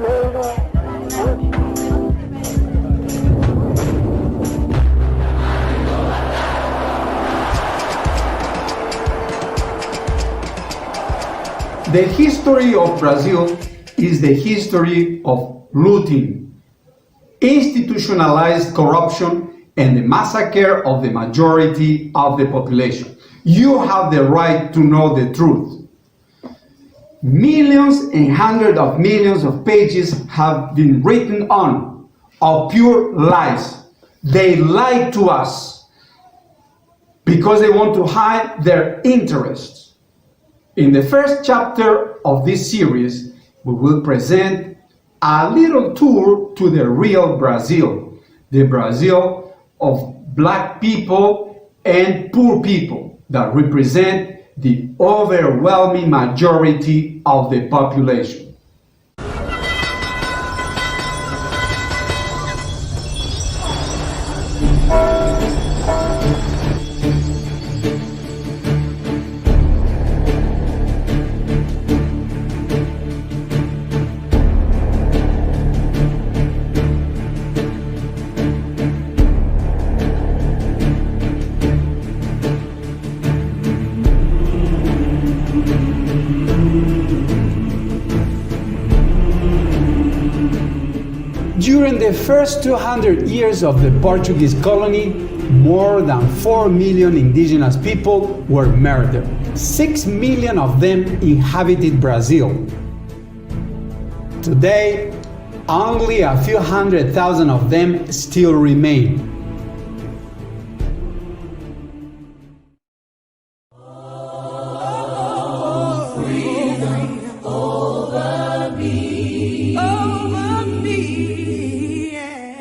The history of Brazil is the history of looting, institutionalized corruption, and the massacre of the majority of the population. You have the right to know the truth. Millions and hundreds of millions of pages have been written on of pure lies. They lie to us because they want to hide their interests. In the first chapter of this series, we will present a little tour to the real Brazil, the Brazil of black people and poor people that represent the overwhelming majority of the population. During the first 200 years of the Portuguese colony, more than 4 million indigenous people were murdered. 6 million of them inhabited Brazil. Today, only a few 100,000 of them still remain.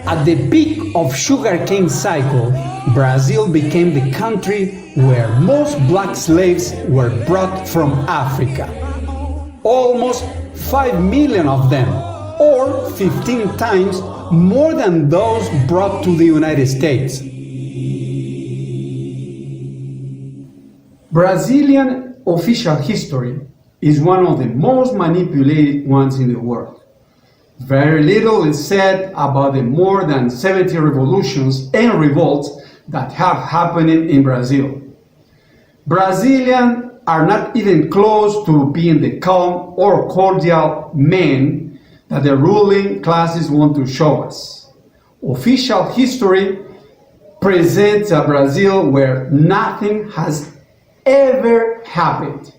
At the peak of sugarcane cycle, Brazil became the country where most black slaves were brought from Africa. Almost 5 million of them, or 15 times more than those brought to the United States. Brazilian official history is one of the most manipulated ones in the world. Very little is said about the more than 70 revolutions and revolts that have happened in Brazil. Brazilians are not even close to being the calm or cordial men that the ruling classes want to show us. Official history presents a Brazil where nothing has ever happened.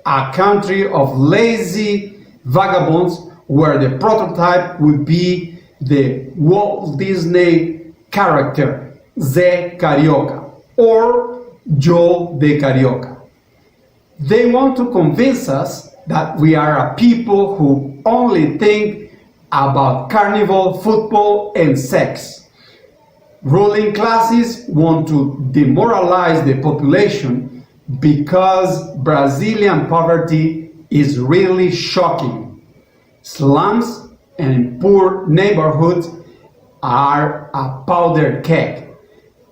A country of lazy vagabonds where the prototype would be the Walt Disney character, Zé Carioca, or Joe the Carioca. They want to convince us that we are a people who only think about carnival, football, and sex. Ruling classes want to demoralize the population because Brazilian poverty is really shocking. Slums and poor neighborhoods are a powder keg,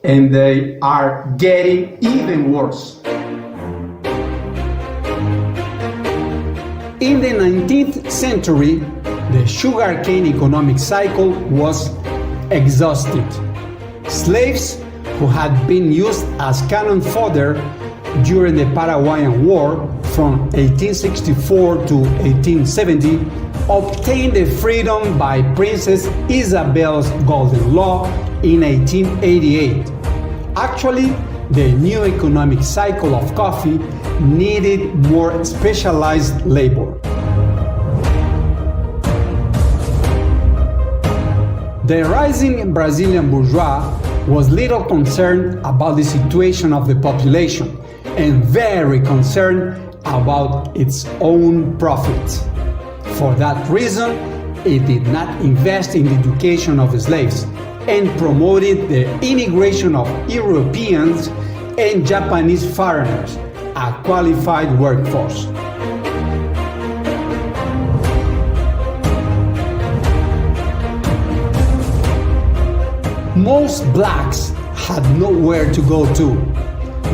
and they are getting even worse. In the 19th century, the sugarcane economic cycle was exhausted. Slaves who had been used as cannon fodder during the Paraguayan War from 1864 to 1870 obtained the freedom by Princess Isabel's Golden Law in 1888. Actually, the new economic cycle of coffee needed more specialized labor. The rising Brazilian bourgeois was little concerned about the situation of the population and very concerned about its own profits. For that reason, it did not invest in the education of slaves and promoted the immigration of Europeans and Japanese foreigners, a qualified workforce. Most blacks had nowhere to go to.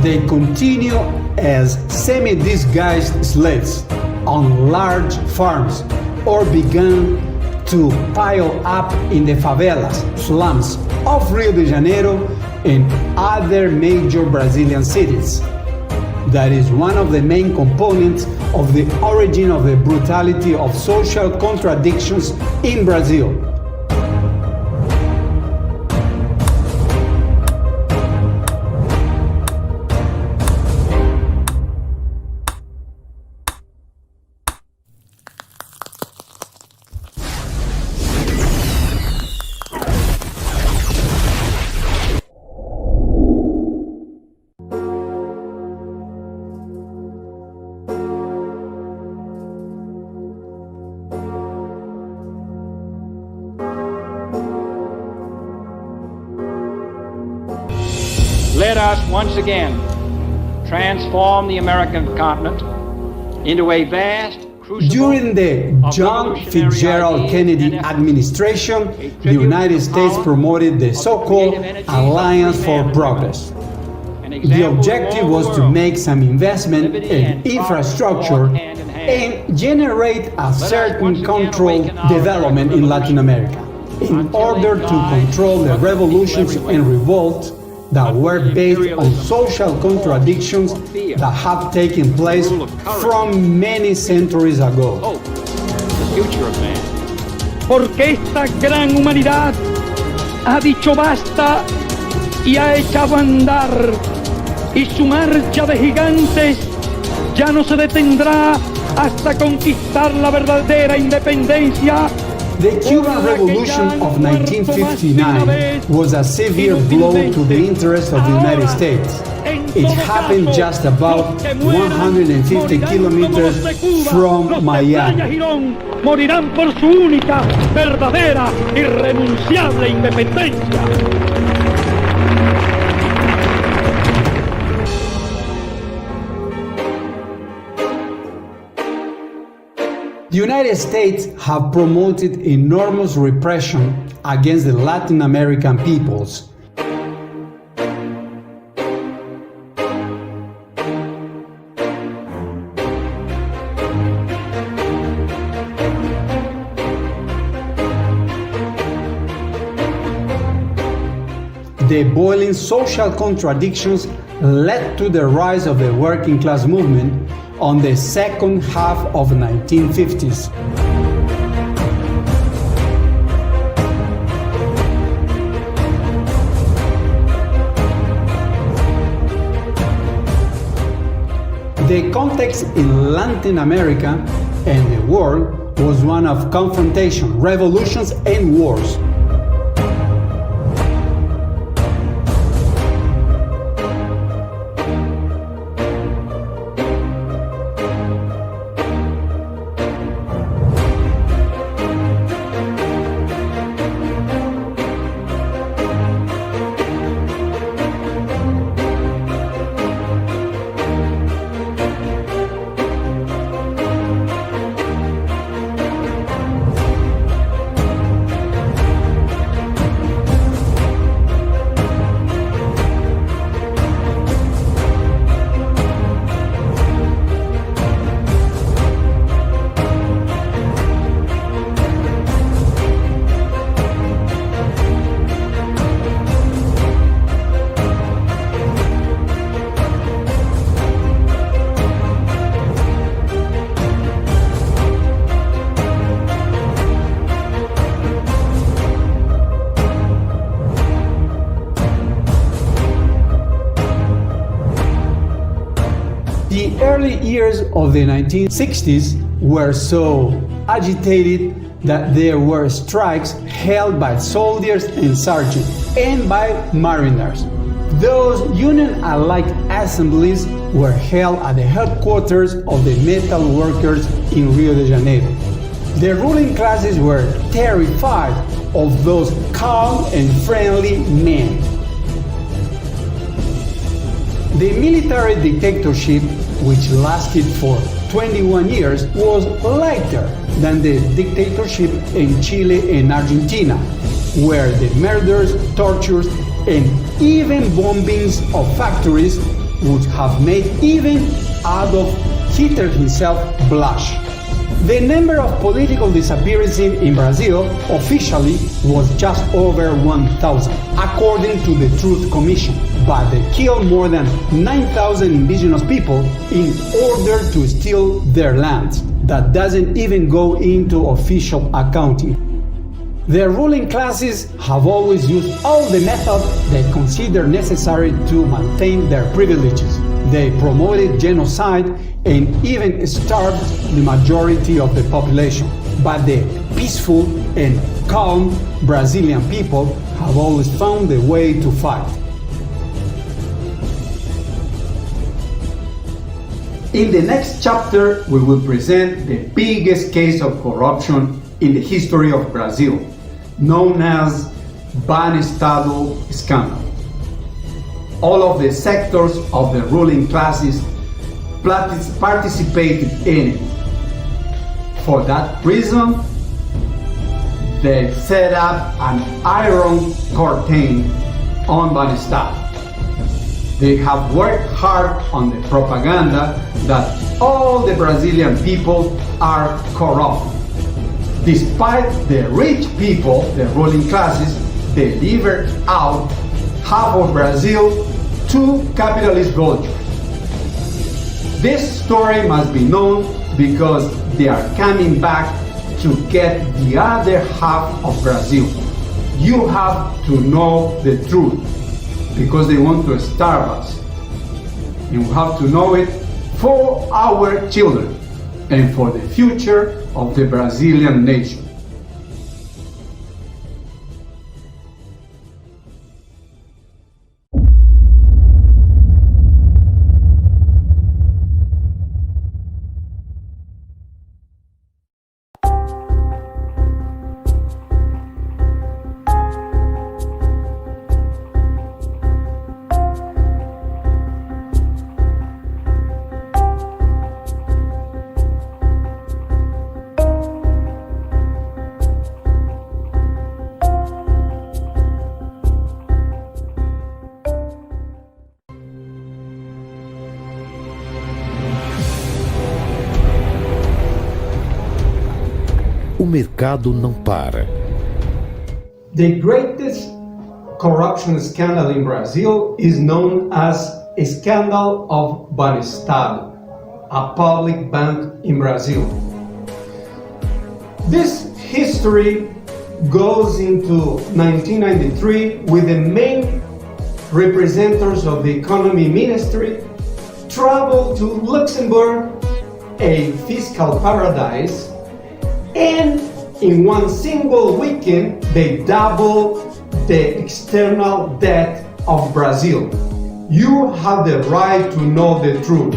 They continue as semi-disguised slaves on large farms or began to pile up in the favelas, slums of Rio de Janeiro and other major Brazilian cities. That is one of the main components of the origin of the brutality of social contradictions in Brazil. Let us once again transform the American continent into a vast crucible. During the John Fitzgerald Kennedy administration, the United States promoted the so-called Alliance for Progress. The objective was to make some investment in infrastructure and generate a certain controlled development in Latin America in order to control the revolutions and revolts that were based on social contradictions that have taken place from many centuries ago. The future of man. Porque esta gran humanidad ha dicho basta y ha echado a andar, y su marcha de gigantes ya no se detendrá hasta conquistar la verdadera independencia. The Cuban Revolution of 1959 was a severe blow to the interests of the United States. It happened just about 150 kilometers from Miami. Morirán por su única, verdadera, irrenunciable independencia. The United States have promoted enormous repression against the Latin American peoples. The boiling social contradictions led to the rise of the working class movement on the second half of the 1950s. The context in Latin America and the world was one of confrontation, revolutions, and wars. The early years of the 1960s were so agitated that there were strikes held by soldiers and sergeants and by mariners. Those union-alike assemblies were held at the headquarters of the metal workers in Rio de Janeiro. The ruling classes were terrified of those calm and friendly men. The military dictatorship, which lasted for 21 years, was lighter than the dictatorship in Chile and Argentina, where the murders, tortures, and even bombings of factories would have made even Adolf Hitler himself blush. The number of political disappearances in Brazil officially was just over 1,000, according to the Truth Commission, but they killed more than 9,000 indigenous people in order to steal their lands. That doesn't even go into official accounting. The ruling classes have always used all the methods they consider necessary to maintain their privileges. They promoted genocide and even starved the majority of the population. But the peaceful and calm Brazilian people have always found a way to fight. In the next chapter, we will present the biggest case of corruption in the history of Brazil, known as Banestado scandal. All of the sectors of the ruling classes participated in it. For that reason, they set up an iron curtain on Banestado. They have worked hard on the propaganda that all the Brazilian people are corrupt. Despite the rich people, the ruling classes, delivered out half of Brazil to capitalist vultures. This story must be known because they are coming back to get the other half of Brazil. You have to know the truth because they want to starve us. And we have to know it for our children and for the future of the Brazilian nation. O mercado não para. The greatest corruption scandal in Brazil is known as a scandal of Banestado, a public bank in Brazil. This history goes into 1993 with the main representatives of the economy ministry travel to Luxembourg, a fiscal paradise, and in one single weekend they double the external debt of Brazil. You have the right to know the truth.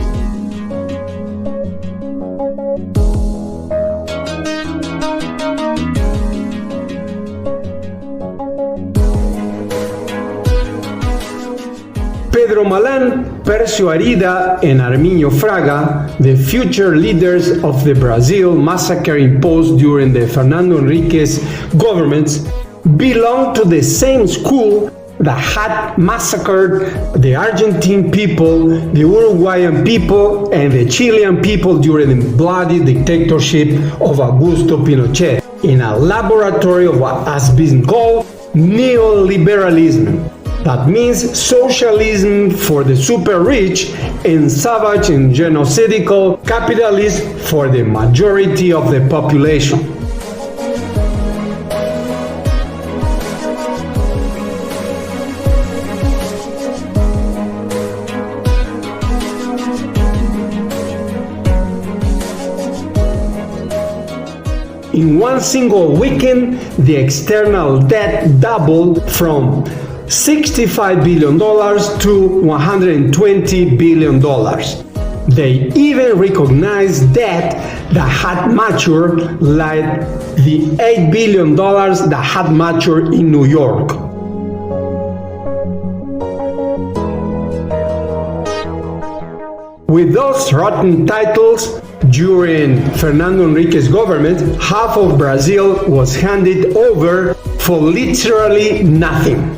Pedro Malan, Percio Arida, and Arminio Fraga, the future leaders of the Brazil massacre imposed during the Fernando Henriquez governments, belong to the same school that had massacred the Argentine people, the Uruguayan people, and the Chilean people during the bloody dictatorship of Augusto Pinochet in a laboratory of what has been called neoliberalism. That means socialism for the super rich and savage and genocidal capitalism for the majority of the population. In one single weekend, the external debt doubled from $65 billion to $120 billion. They even recognized debt that had matured, like the $8 billion that had matured in New York. With those rotten titles, during Fernando Henriquez's government, half of Brazil was handed over for literally nothing.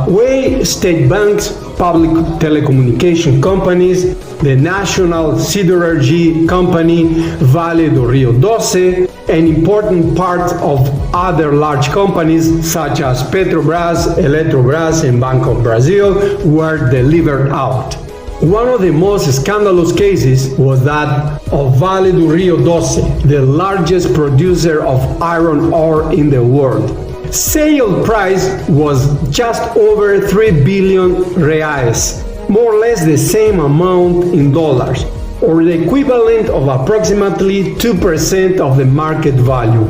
Way state banks, public telecommunication companies, the National Siderurgy Company, Vale do Rio Doce, and important part of other large companies such as Petrobras, Eletrobras, and Banco of Brazil were delivered out. One of the most scandalous cases was that of Vale do Rio Doce, the largest producer of iron ore in the world. Sale price was just over 3 billion reais, more or less the same amount in dollars, or the equivalent of approximately 2% of the market value.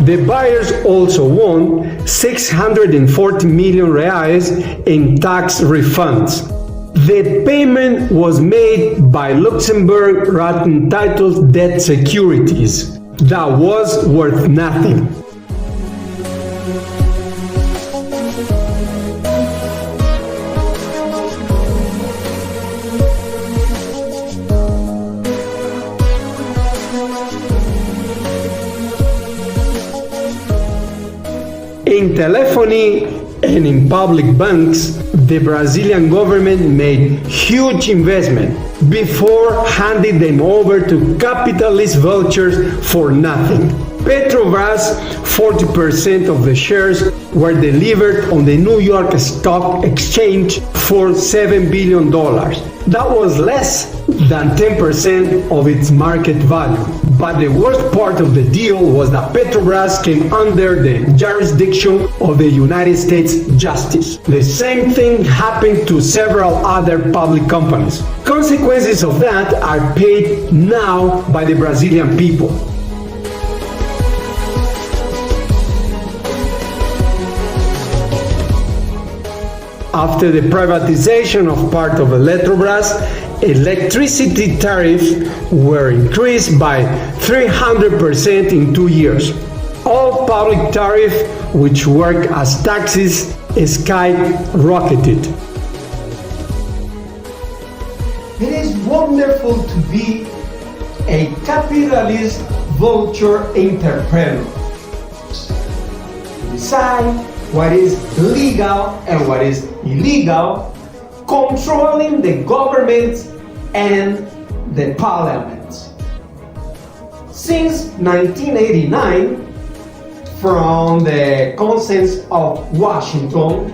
The buyers also won 640 million reais in tax refunds. The payment was made by Luxembourg entitled debt securities that was worth nothing. In telephony and in public banks, the Brazilian government made huge investment before handing them over to capitalist vultures for nothing. Petrobras, 40% of the shares were delivered on the New York Stock Exchange for $7 billion. That was less than 10% of its market value. But the worst part of the deal was that Petrobras came under the jurisdiction of the United States Justice. The same thing happened to several other public companies. Consequences of that are paid now by the Brazilian people. After the privatization of part of Eletrobras, electricity tariffs were increased by 300% in 2 years. All public tariffs, which work as taxes, skyrocketed. It is wonderful to be a capitalist vulture entrepreneur. Decide what is legal and what is illegal, controlling the government and the parliament. Since 1989, from the Consensus of Washington,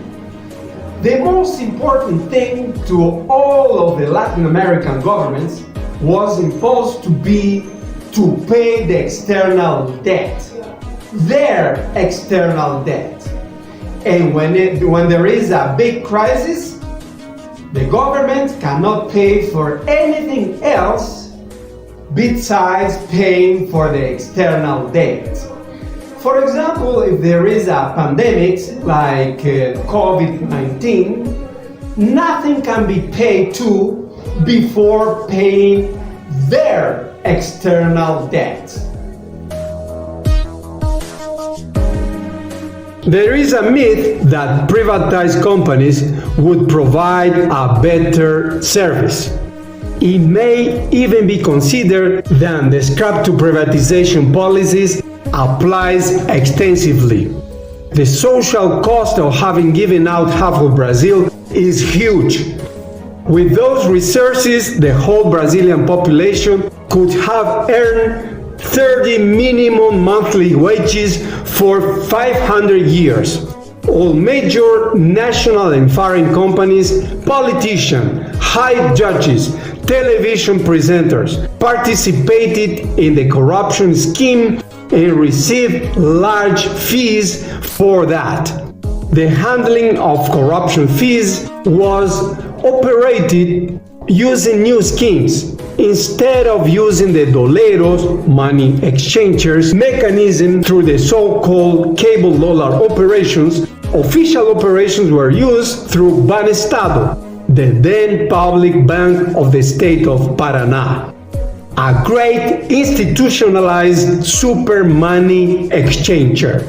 the most important thing to all of the Latin American governments was imposed to be to pay the external debt, their external debt. And when there is a big crisis, the government cannot pay for anything else besides paying for the external debt. For example, if there is a pandemic like COVID-19, nothing can be paid to before paying their external debt. There is a myth that privatized companies would provide a better service. It may even be considered that the scrap to privatization policies applies extensively. The social cost of having given out half of Brazil is huge. With those resources, the whole Brazilian population could have earned 30 minimum monthly wages for 500 years. All major national and foreign companies, politicians, high judges, television presenters participated in the corruption scheme and received large fees for that. The handling of corruption fees was operated using new schemes. Instead of using the Doleiros, money exchangers, mechanism through the so-called cable dollar operations, official operations were used through Banestado, the then public bank of the state of Paraná, a great institutionalized super money exchanger.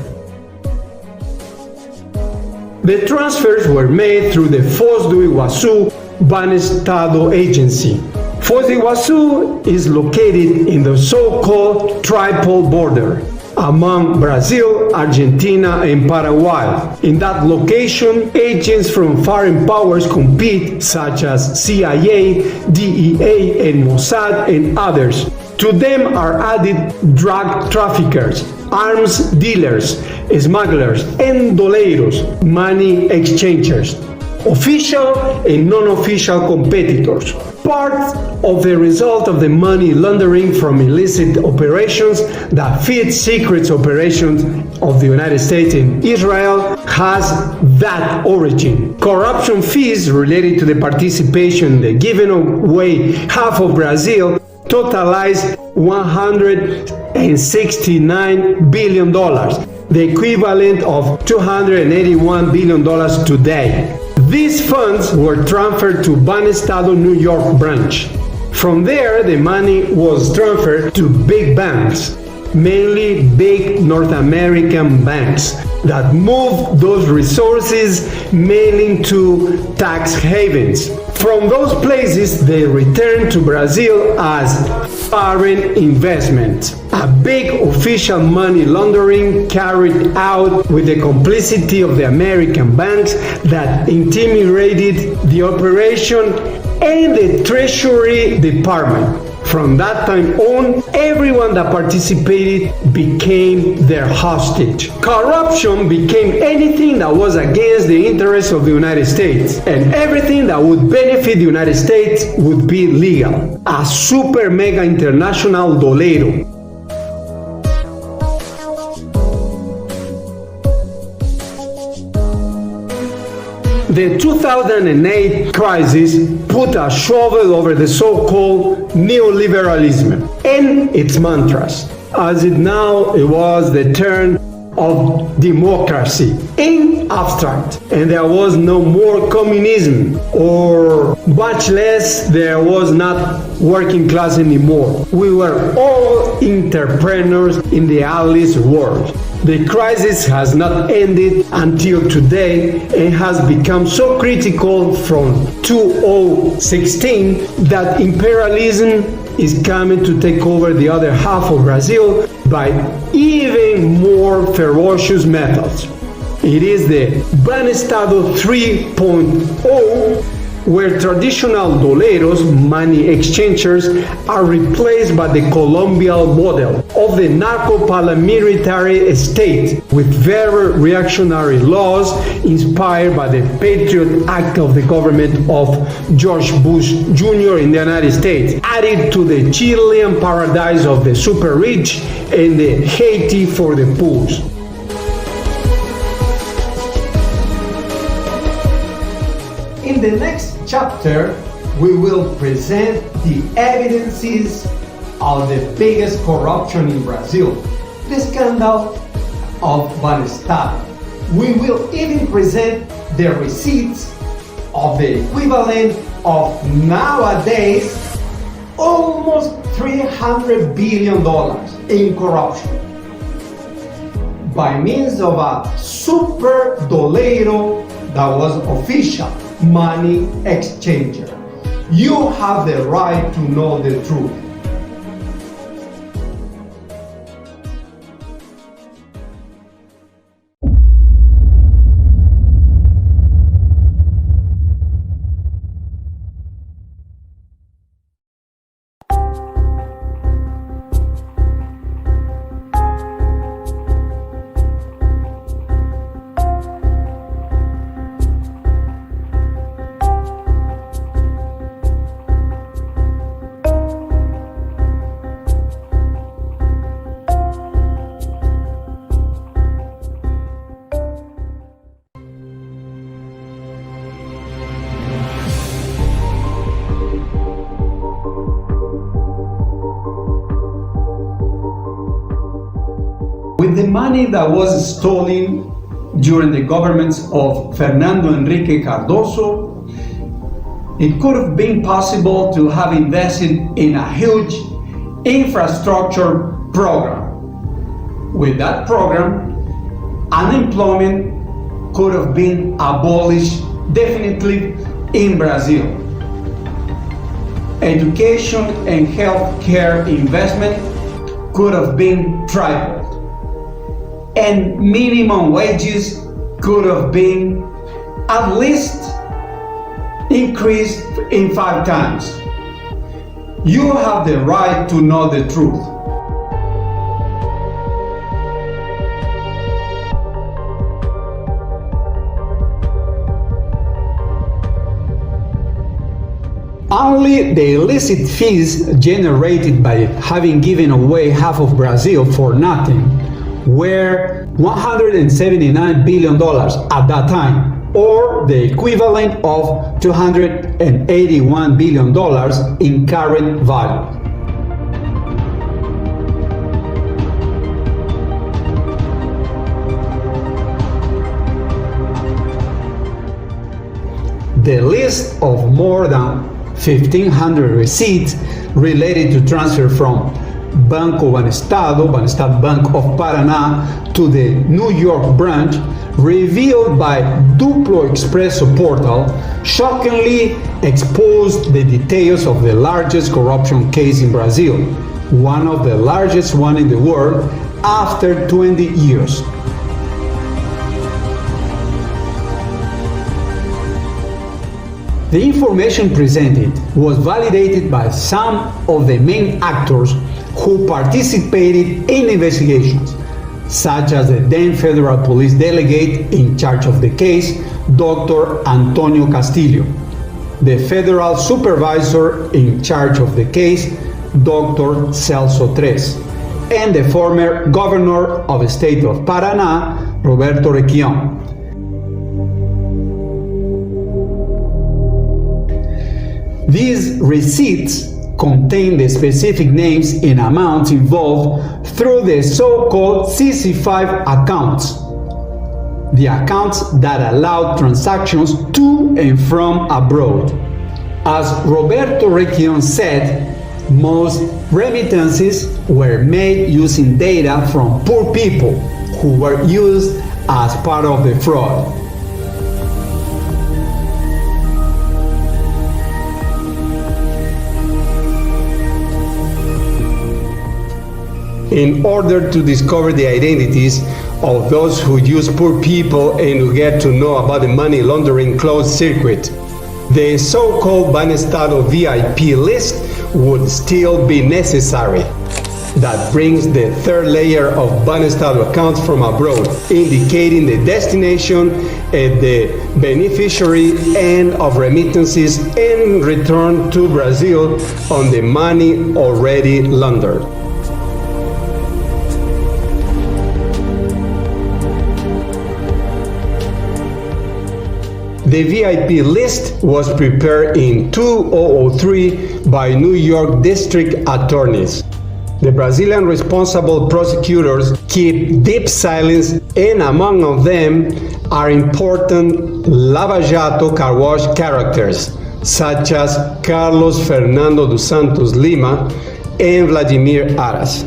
The transfers were made through the Foz do Iguaçu Banestado agency. Foz do Iguaçu is located in the so-called triple border. among Brazil, Argentina, and Paraguay. In that location, agents from foreign powers compete, such as CIA, DEA, and Mossad, and others. To them are added drug traffickers, arms dealers, smugglers, and doleiros, money exchangers, official and non-official competitors. Part of the result of the money laundering from illicit operations that feed secret operations of the United States and Israel has that origin. Corruption fees related to the participation in the giving away half of Brazil totalized $169 billion, the equivalent of $281 billion today. These funds were transferred to Banestado, New York branch. From there, the money was transferred to big banks, mainly big North American banks, that moved those resources mainly to tax havens. From those places, they returned to Brazil as foreign investment. A big official money laundering carried out with the complicity of the American banks that intimidated the operation and the Treasury Department. From that time on, everyone that participated became their hostage. Corruption became anything that was against the interests of the United States, and everything that would benefit the United States would be legal. A super mega international Doleiro. The 2008 crisis put a shovel over the so-called neoliberalism and its mantras. As it was the turn of democracy in abstract, and there was no more communism, or much less there was not working class anymore. We were all entrepreneurs in the Alice world. The crisis has not ended until today and has become so critical from 2016 that imperialism is coming to take over the other half of Brazil by even more ferocious methods. It is the Banestado 3.0, where traditional doleiros, money exchangers, are replaced by the Colombian model of the narco-paramilitary state, with very reactionary laws inspired by the Patriot Act of the government of George Bush Jr. in the United States, added to the Chilean paradise of the super rich and the Haiti for the poor. In the next chapter, we will present the evidences of the biggest corruption in Brazil, the scandal of Banestado. We will even present the receipts of the equivalent of nowadays almost $300 billion in corruption by means of a super Doleiro that was official money exchanger. You have the right to know the truth. With the money that was stolen during the governments of Fernando Henrique Cardoso, it could have been possible to have invested in a huge infrastructure program. With that program, unemployment could have been abolished definitely in Brazil. Education and healthcare investment could have been tripled. and minimum wages could have been at least increased in 5 times. You have the right to know the truth. Only the illicit fees generated by having given away half of Brazil for nothing were $179 billion at that time, or the equivalent of $281 billion in current value. The list of more than 1,500 receipts related to transfer from Banco Banestado Bank of Paraná, to the New York branch, revealed by Duplo Expresso portal, shockingly exposed the details of the largest corruption case in Brazil, one of the largest one in the world, after 20 years. The information presented was validated by some of the main actors who participated in investigations, such as the then federal police delegate in charge of the case, Dr. Antonio Castillo, the federal supervisor in charge of the case, Dr. Celso Tres, and the former governor of the state of Paraná, Roberto Requião. These receipts contain the specific names and amounts involved through the so-called CC5 accounts, the accounts that allowed transactions to and from abroad. As Roberto Requião said, most remittances were made using data from poor people who were used as part of the fraud. In order to discover the identities of those who use poor people and who get to know about the money laundering closed circuit, the so-called Banestado VIP list would still be necessary. That brings the third layer of Banestado accounts from abroad, indicating the destination and the beneficiary end of remittances and return to Brazil on the money already laundered. The VIP list was prepared in 2003 by New York district attorneys. The Brazilian responsible prosecutors keep deep silence, and among them are important Lava Jato car wash characters, such as Carlos Fernando dos Santos Lima and Vladimir Aras.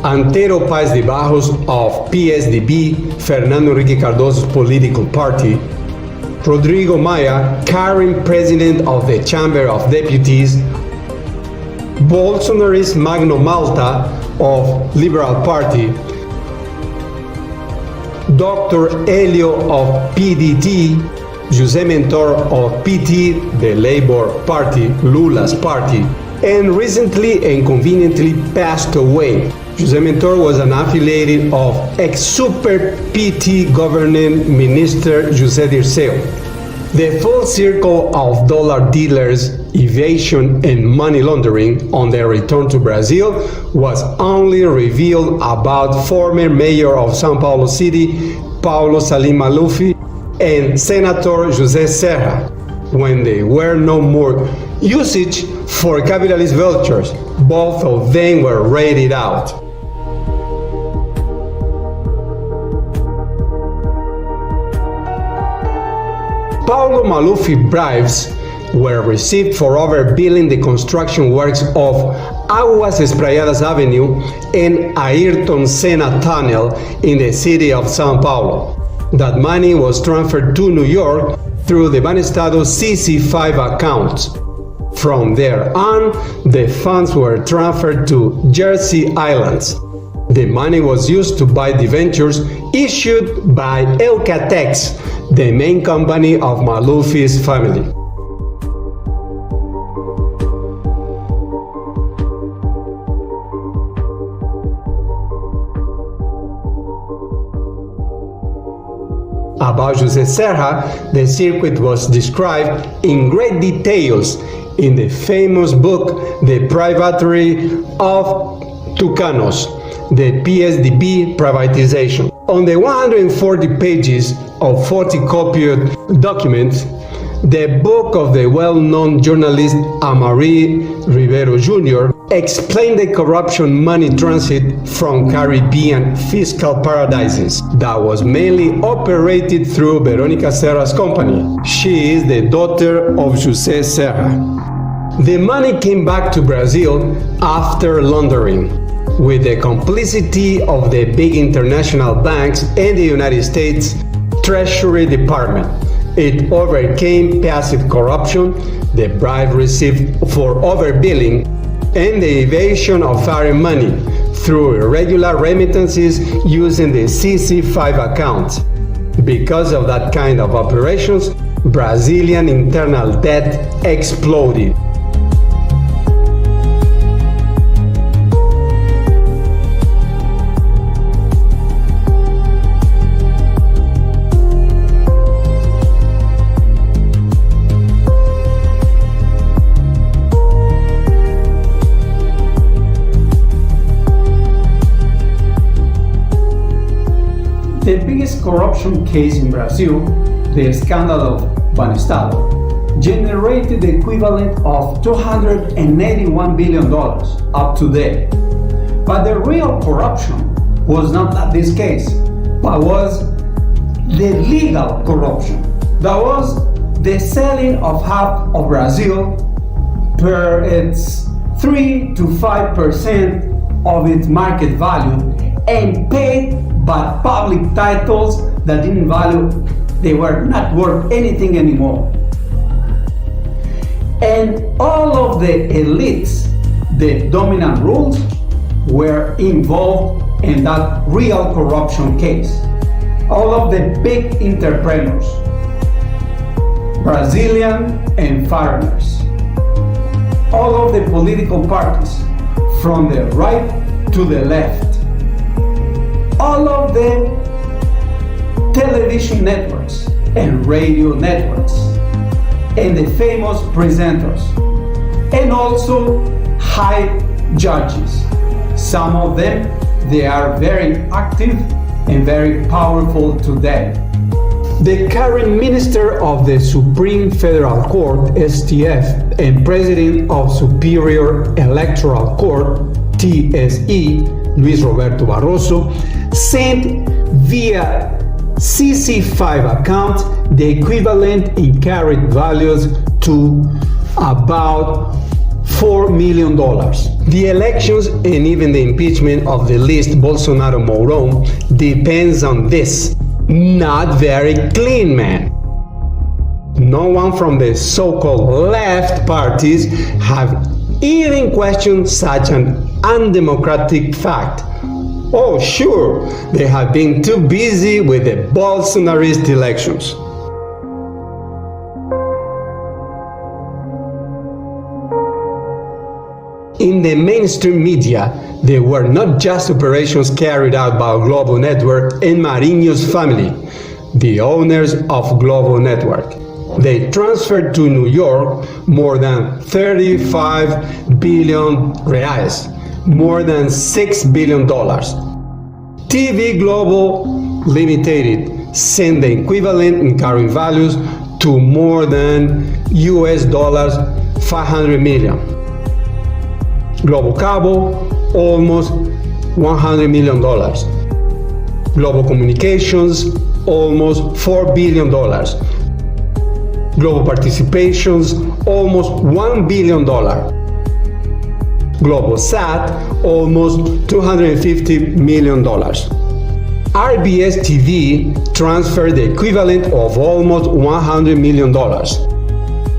Antero Paes de Barros of PSDB, Fernando Henrique Cardoso's political party, Rodrigo Maia, current president of the Chamber of Deputies, Bolsonarist Magno Malta of Liberal Party, Dr. Helio of PDT, José Mentor of PT, the Labour Party, Lula's party, and recently and conveniently passed away. José Mentor was an affiliate of ex-Super PT governing minister José Dirceu. The full circle of dollar dealers, evasion and money laundering on their return to Brazil was only revealed about former mayor of São Paulo City, Paulo Salim Maluf, and Senator José Serra, when there were no more usage for capitalist vultures. Both of them were raided out. Paulo Maluf bribes were received for overbilling the construction works of Aguas Espraiadas Avenue and Ayrton Senna Tunnel in the city of São Paulo. that money was transferred to New York through the Banestado's CC5 accounts. From there on, the funds were transferred to Jersey Islands. The money was used to buy debentures issued by Eucatex, the main company of Maluffi's family. About José Serra, the circuit was described in great details in the famous book The Privateering of Tucanos, the PSDB privatization. On the 140 pages of photocopied documents, the book of the well-known journalist Amaury Ribeiro Jr. explained the corruption money transit from Caribbean fiscal paradises that was mainly operated through Veronica Serra's company. She is the daughter of José Serra. The money came back to Brazil after laundering, with the complicity of the big international banks and the United States Treasury Department. It overcame passive corruption, the bribe received for overbilling, and the evasion of foreign money through irregular remittances using the CC5 accounts. Because of that kind of operations, Brazilian internal debt exploded. The biggest corruption case in Brazil, the scandal of Banestado, generated the equivalent of $281 billion up to date. But the real corruption was not this case, but was the legal corruption. That was the selling of half of Brazil per its 3 to 5% of its market value and paid by public titles that didn't value, they were not worth anything anymore. And all of the elites, the dominant rules, were involved in that real corruption case. All of the big entrepreneurs, Brazilian and foreigners, all of the political parties, from the right to the left, all of the television networks and radio networks, and the famous presenters, and also high judges. Some of them, they are very active and very powerful today. The current Minister of the Supreme Federal Court, STF, and President of Superior Electoral Court, TSE, Luis Roberto Barroso, sent via CC5 account the equivalent in carried values to about $4 million. The elections and even the impeachment of the list Bolsonaro-Mourão depends on this. Not very clean, man. No one from the so-called left parties have even questioned such an undemocratic fact. Oh, sure, they have been too busy with the Bolsonarist elections. In the mainstream media, there were not just operations carried out by Globo Network and Marinho's family, the owners of Globo Network. They transferred to New York more than 35 billion reais, more than $6 billion. TV Globo Limited sent the equivalent in current values to more than US dollars 500 million. Globo Cabo, almost $100 million. Globo Communications, almost $4 billion. Globo Participations, almost $1 billion. Globosat, almost $250 million. RBS TV transferred the equivalent of almost $100 million.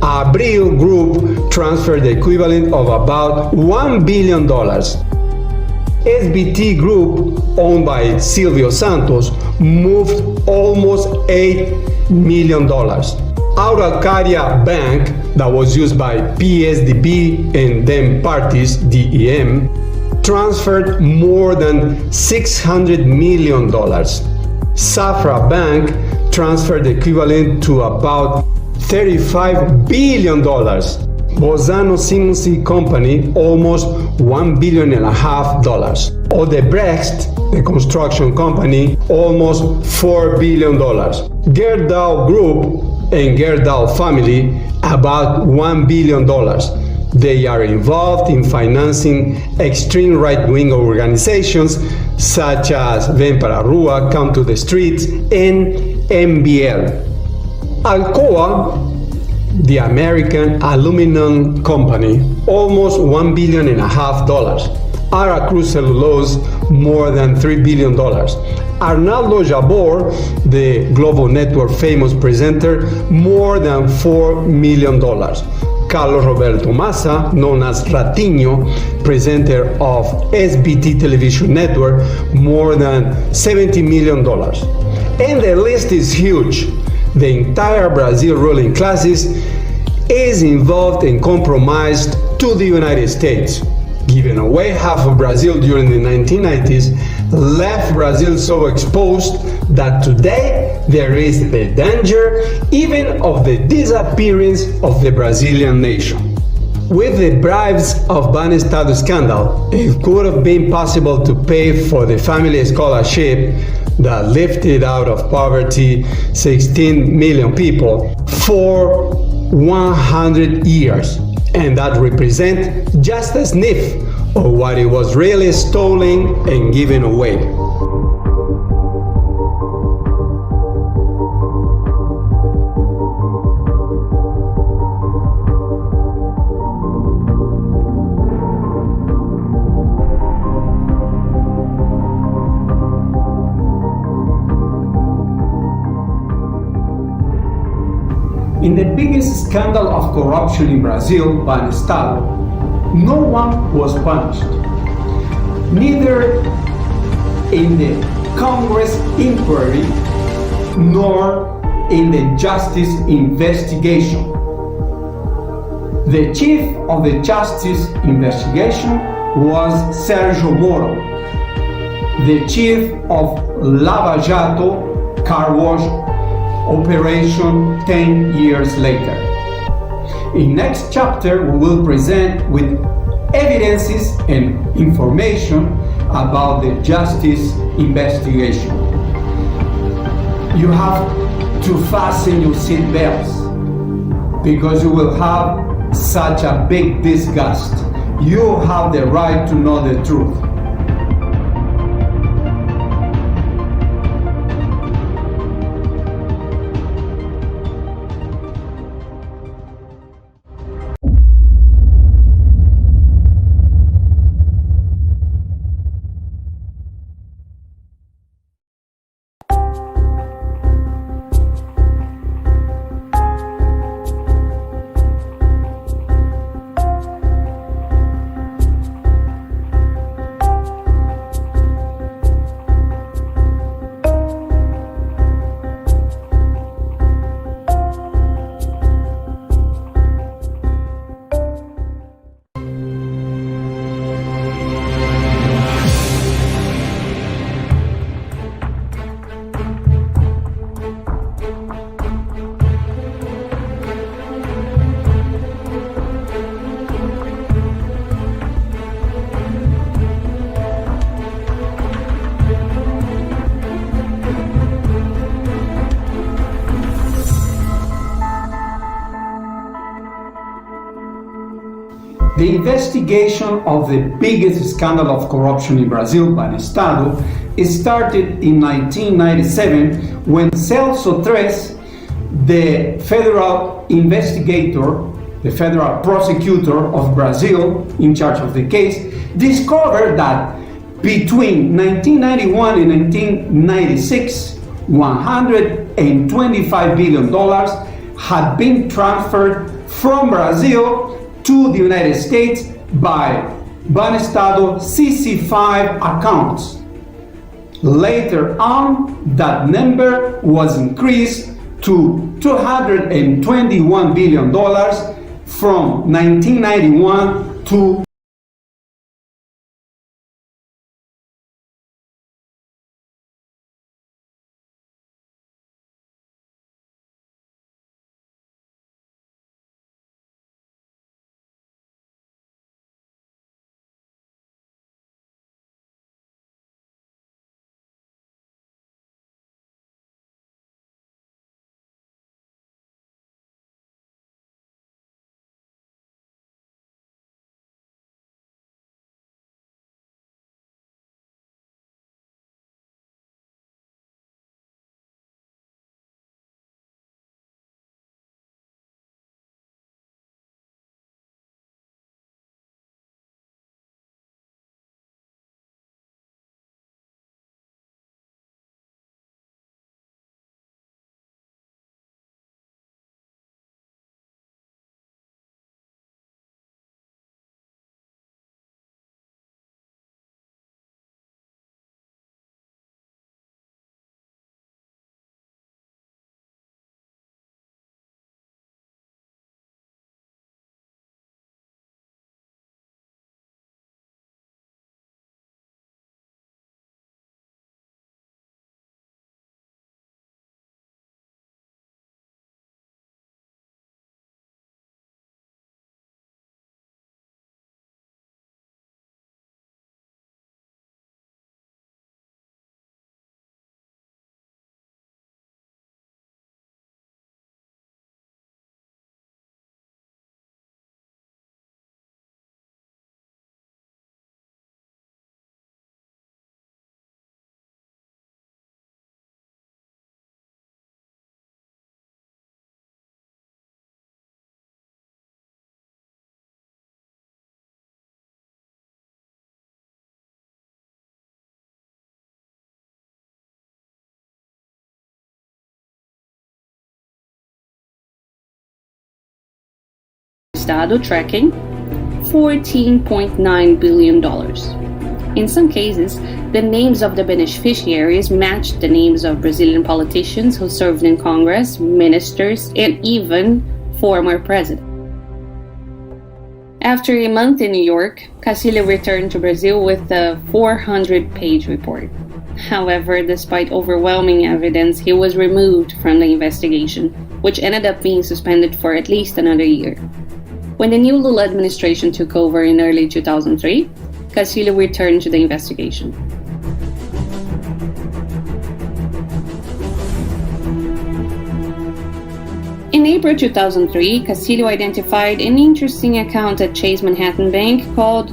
Abril Group transferred the equivalent of about $1 billion. SBT Group, owned by Silvio Santos, moved almost $8 million. Araucaria Bank, that was used by PSDB and then parties, DEM, transferred more than $600 million. Safra Bank transferred the equivalent to about $35 billion. Bozano Simonsi Company, almost $1.5 billion. Odebrecht, the construction company, almost $4 billion. Gerdau Group and Gerdau family, about $1 billion. They are involved in financing extreme right-wing organizations such as Ven para Rua, Come to the Streets, and MBL. Alcoa, the American Aluminum Company, almost $1.5 billion. Aracruz Cellulose, more than $3 billion. Arnaldo Jabor, the Global Network famous presenter, more than $4 million. Carlos Roberto Massa, known as Ratinho, presenter of SBT Television Network, more than $70 million. And the list is huge. The entire Brazil ruling classes is involved and compromised to the United States. Giving away half of Brazil during the 1990s left Brazil so exposed that today there is the danger even of the disappearance of the Brazilian nation. With the bribes of Banestado scandal, it could have been possible to pay for the family scholarship that lifted out of poverty 16 million people for 100 years. And that represents just a sniff of what it was really stolen and given away. In the biggest scandal of corruption in Brazil, Banestado, no one was punished. Neither in the Congress inquiry nor in the justice investigation. The chief of the justice investigation was Sergio Moro, the chief of Lava Jato car wash operation 10 years later. In next chapter, we will present with evidences and information about the justice investigation. You have to fasten your seat belts because you will have such a big disgust. You have the right to know the truth. The investigation of the biggest scandal of corruption in Brazil, Banestado, started in 1997 when Celso Tres, the federal investigator, the federal prosecutor of Brazil in charge of the case, discovered that Between 1991 and 1996, $125 billion had been transferred from Brazil to the United States by Banestado CC5 accounts. Later on, that number was increased to $221 billion from 1991 to Estado tracking $14.9 billion. In some cases, the names of the beneficiaries matched the names of Brazilian politicians who served in Congress, ministers, and even former presidents. After a month in New York, Castillo returned to Brazil with a 400-page report. However, despite overwhelming evidence, he was removed from the investigation, which ended up being suspended for at least another year. When the new Lula administration took over in early 2003, Castillo returned to the investigation. In April 2003, Castillo identified an interesting account at Chase Manhattan Bank called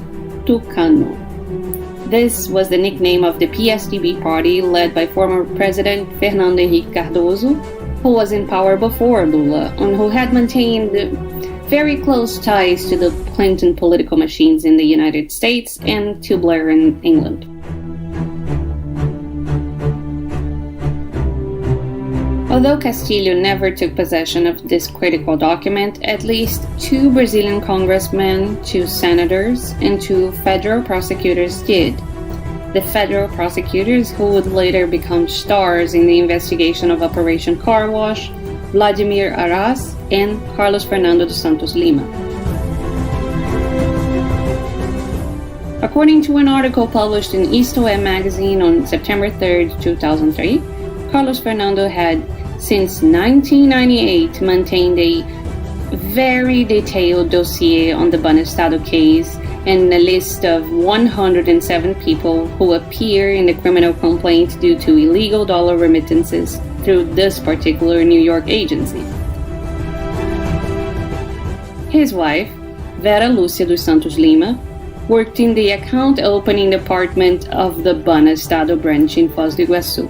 Tucano. This was the nickname of the PSDB party led by former President Fernando Henrique Cardoso, who was in power before Lula and who had maintained very close ties to the Clinton political machines in the United States and to Blair in England. Although Castillo never took possession of this critical document, at least 2 Brazilian congressmen, 2 senators, and 2 federal prosecutors did. The federal prosecutors who would later become stars in the investigation of Operation Car Wash, Vladimir Arras and Carlos Fernando dos Santos Lima. According to an article published in Isto É magazine on September 3, 2003, Carlos Fernando had, since 1998, maintained a very detailed dossier on the Banestado case and a list of 107 people who appear in the criminal complaint due to illegal dollar remittances through this particular New York agency. His wife, Vera Lúcia dos Santos Lima, worked in the account opening department of the Banestado branch in Foz do Iguaçu.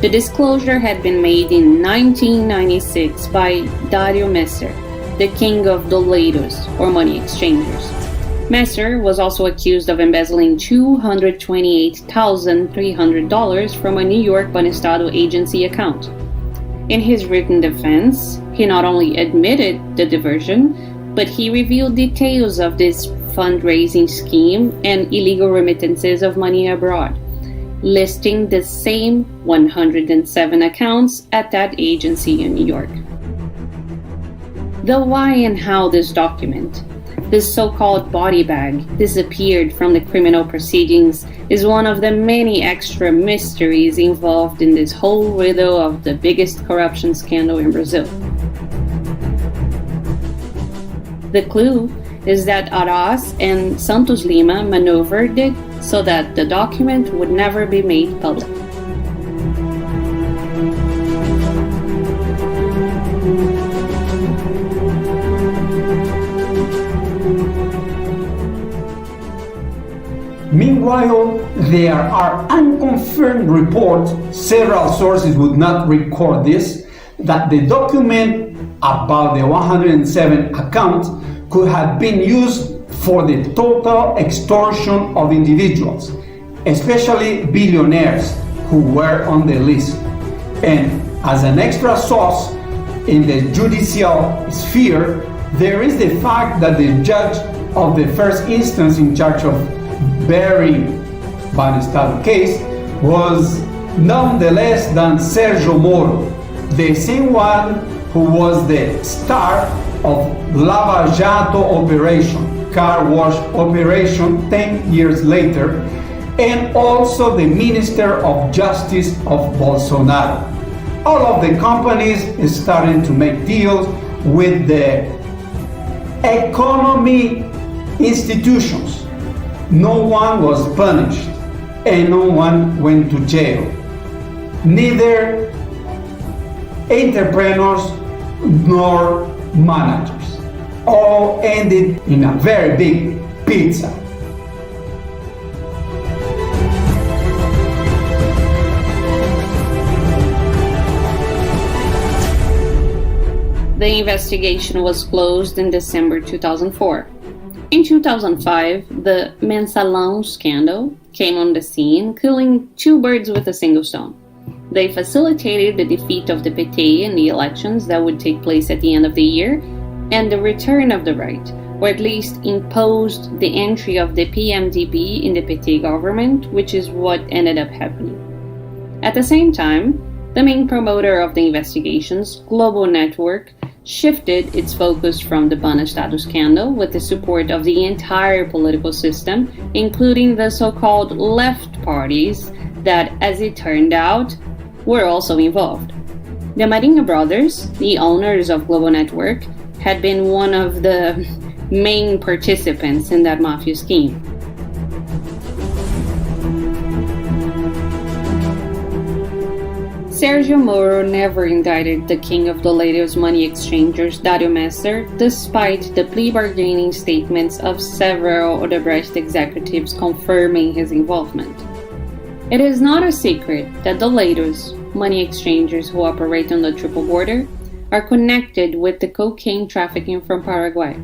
The disclosure had been made in 1996 by Dario Messer, the king of Doleiros, or money exchangers. Messer was also accused of embezzling $228,300 from a New York Banestado agency account. In his written defense, he not only admitted the diversion, but he revealed details of this fundraising scheme and illegal remittances of money abroad, listing the same 107 accounts at that agency in New York. The why and how this document, this so-called body bag, disappeared from the criminal proceedings is one of the many extra mysteries involved in this whole riddle of the biggest corruption scandal in Brazil. The clue is that Arras and Santos Lima maneuvered it so that the document would never be made public. Meanwhile, there are unconfirmed reports, several sources would not record this, that the document about the 107 accounts could have been used for the total extortion of individuals, especially billionaires who were on the list. And as an extra sauce in the judicial sphere, there is the fact that the judge of the first instance in charge of Barry Banestado case was none less than Sergio Moro, the same one who was the star of Lava Jato operation, car wash operation 10 years later, and also the Minister of Justice of Bolsonaro. All of the companies started to make deals with the economy institutions. No one was punished and no one went to jail. Neither entrepreneurs nor managers. All ended in a very big pizza. The investigation was closed in December 2004. In 2005, the Mensalão scandal came on the scene, killing two birds with a single stone. They facilitated the defeat of the PT in the elections that would take place at the end of the year, and the return of the right, or at least imposed the entry of the PMDB in the PT government, which is what ended up happening. At the same time, the main promoter of the investigations, Global Network, shifted its focus from the Banestado scandal with the support of the entire political system, including the so-called left parties that, as it turned out, were also involved. The Marinho brothers, the owners of Global Network, had been one of the main participants in that mafia scheme. Sergio Moro never indicted the king of Doleiro's money exchangers, Dario Messer, despite the plea bargaining statements of several Odebrecht executives confirming his involvement. It is not a secret that Doleiro's money exchangers who operate on the triple border are connected with the cocaine trafficking from Paraguay.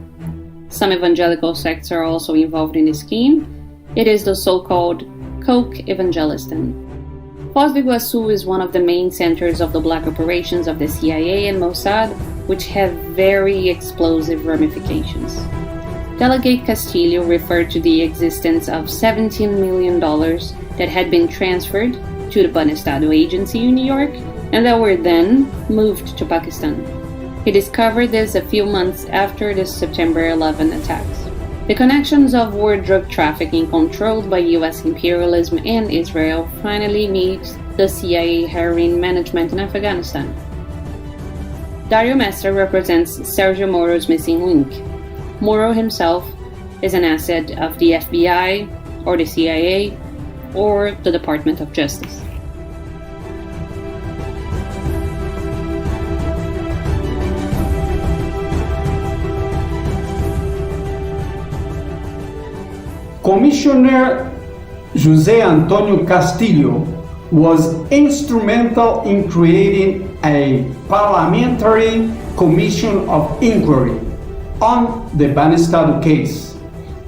Some evangelical sects are also involved in the scheme. It is the so-called Coke Evangelistan. Foz do Iguaçu is one of the main centers of the black operations of the CIA and Mossad, which have very explosive ramifications. Delegate Castillo referred to the existence of $17 million that had been transferred to the Banestado agency in New York and that were then moved to Pakistan. He discovered this a few months after the September 11 attacks. The connections of war drug trafficking controlled by US imperialism and Israel finally meet the CIA heroin management in Afghanistan. Dario Messer represents Sergio Moro's missing link. Moro himself is an asset of the FBI or the CIA or the Department of Justice. Commissioner José Antonio Castillo was instrumental in creating a parliamentary commission of inquiry on the Banestado case,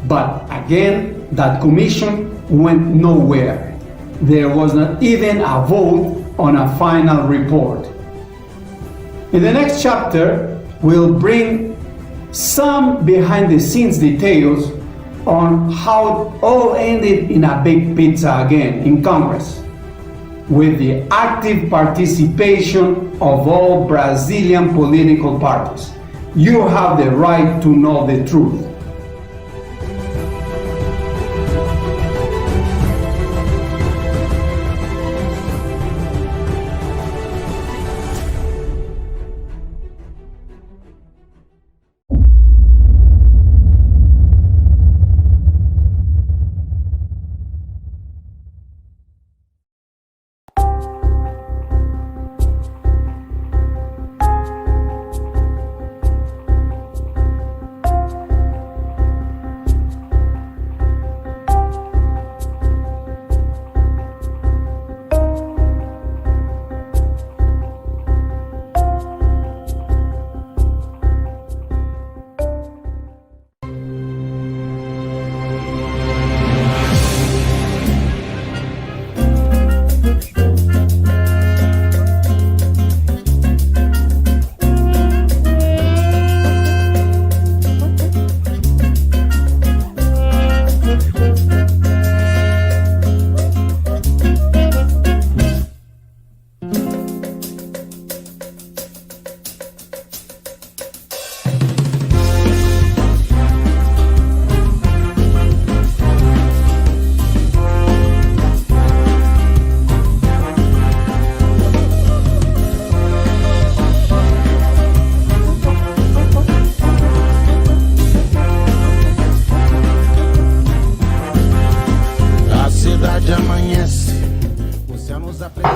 But again, that commission went nowhere. There was not even a vote on a final report. In the next chapter, we'll bring some behind the scenes details on how it all ended in a big pizza again in Congress, with the active participation of all Brazilian political parties. You have the right to know the truth.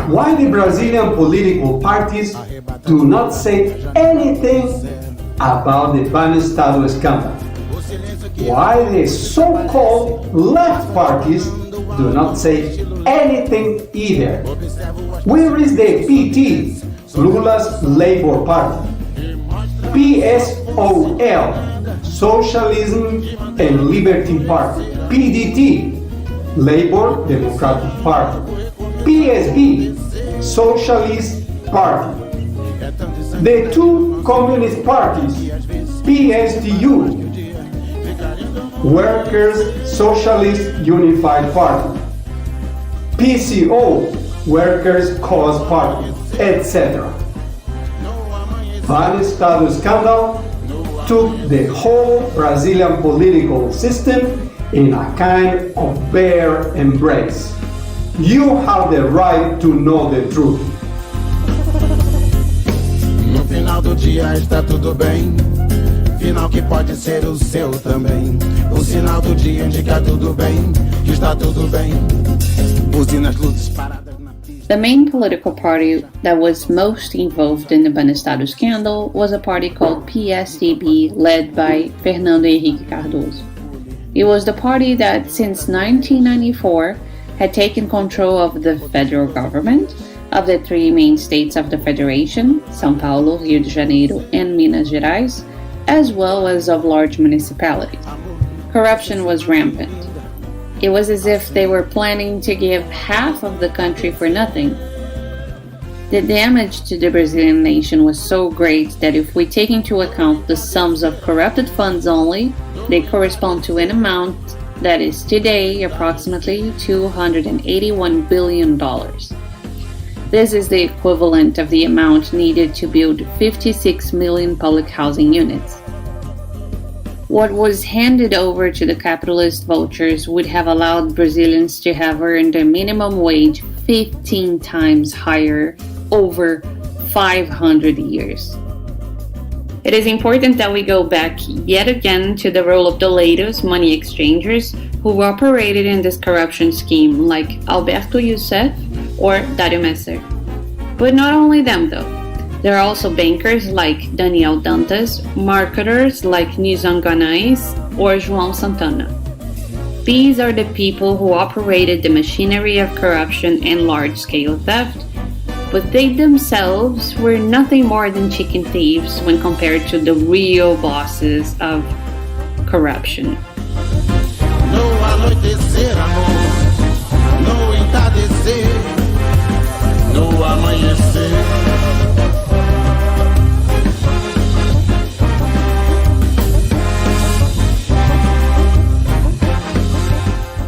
Why the Brazilian political parties do not say anything about the Banestado scandal? Why the so-called left parties do not say anything either? Where is the PT, Lula's Labor Party? PSOL, Socialism and Liberty Party. PDT, Labor Democratic Party. PSB, Socialist Party. The two communist parties, PSTU, Workers' Socialist Unified Party, PCO, Workers' Cause Party, etc. Banestado scandal took the whole Brazilian political system in a kind of bear embrace. You have the right to know the truth. No final do dia está tudo bem. Final que pode ser o seu também. O sinal do dia indica tudo bem, que está tudo bem. Buzinas, luzes paradas na pista. The main political party that was most involved in the Banestado scandal was a party called PSDB, led by Fernando Henrique Cardoso. It was the party that, since 1994, had taken control of the federal government, of the three main states of the Federation, São Paulo, Rio de Janeiro, and Minas Gerais, as well as of large municipalities. Corruption was rampant. It was as if they were planning to give half of the country for nothing. The damage to the Brazilian nation was so great that if we take into account the sums of corrupted funds only, they correspond to an amount that is today approximately $281 billion. This is the equivalent of the amount needed to build 56 million public housing units. What was handed over to the capitalist vultures would have allowed Brazilians to have earned a minimum wage 15 times higher over 500 years. It is important that we go back yet again to the role of Doleiros, money exchangers, who operated in this corruption scheme, like Alberto Youssef or Dario Messer. But not only them though. There are also bankers like Daniel Dantas, marketers like Nizam Ganais or João Santana. These are the people who operated the machinery of corruption and large-scale theft, but they themselves were nothing more than chicken thieves when compared to the real bosses of corruption. no anoitecer, amor, no entardecer, no amanhecer.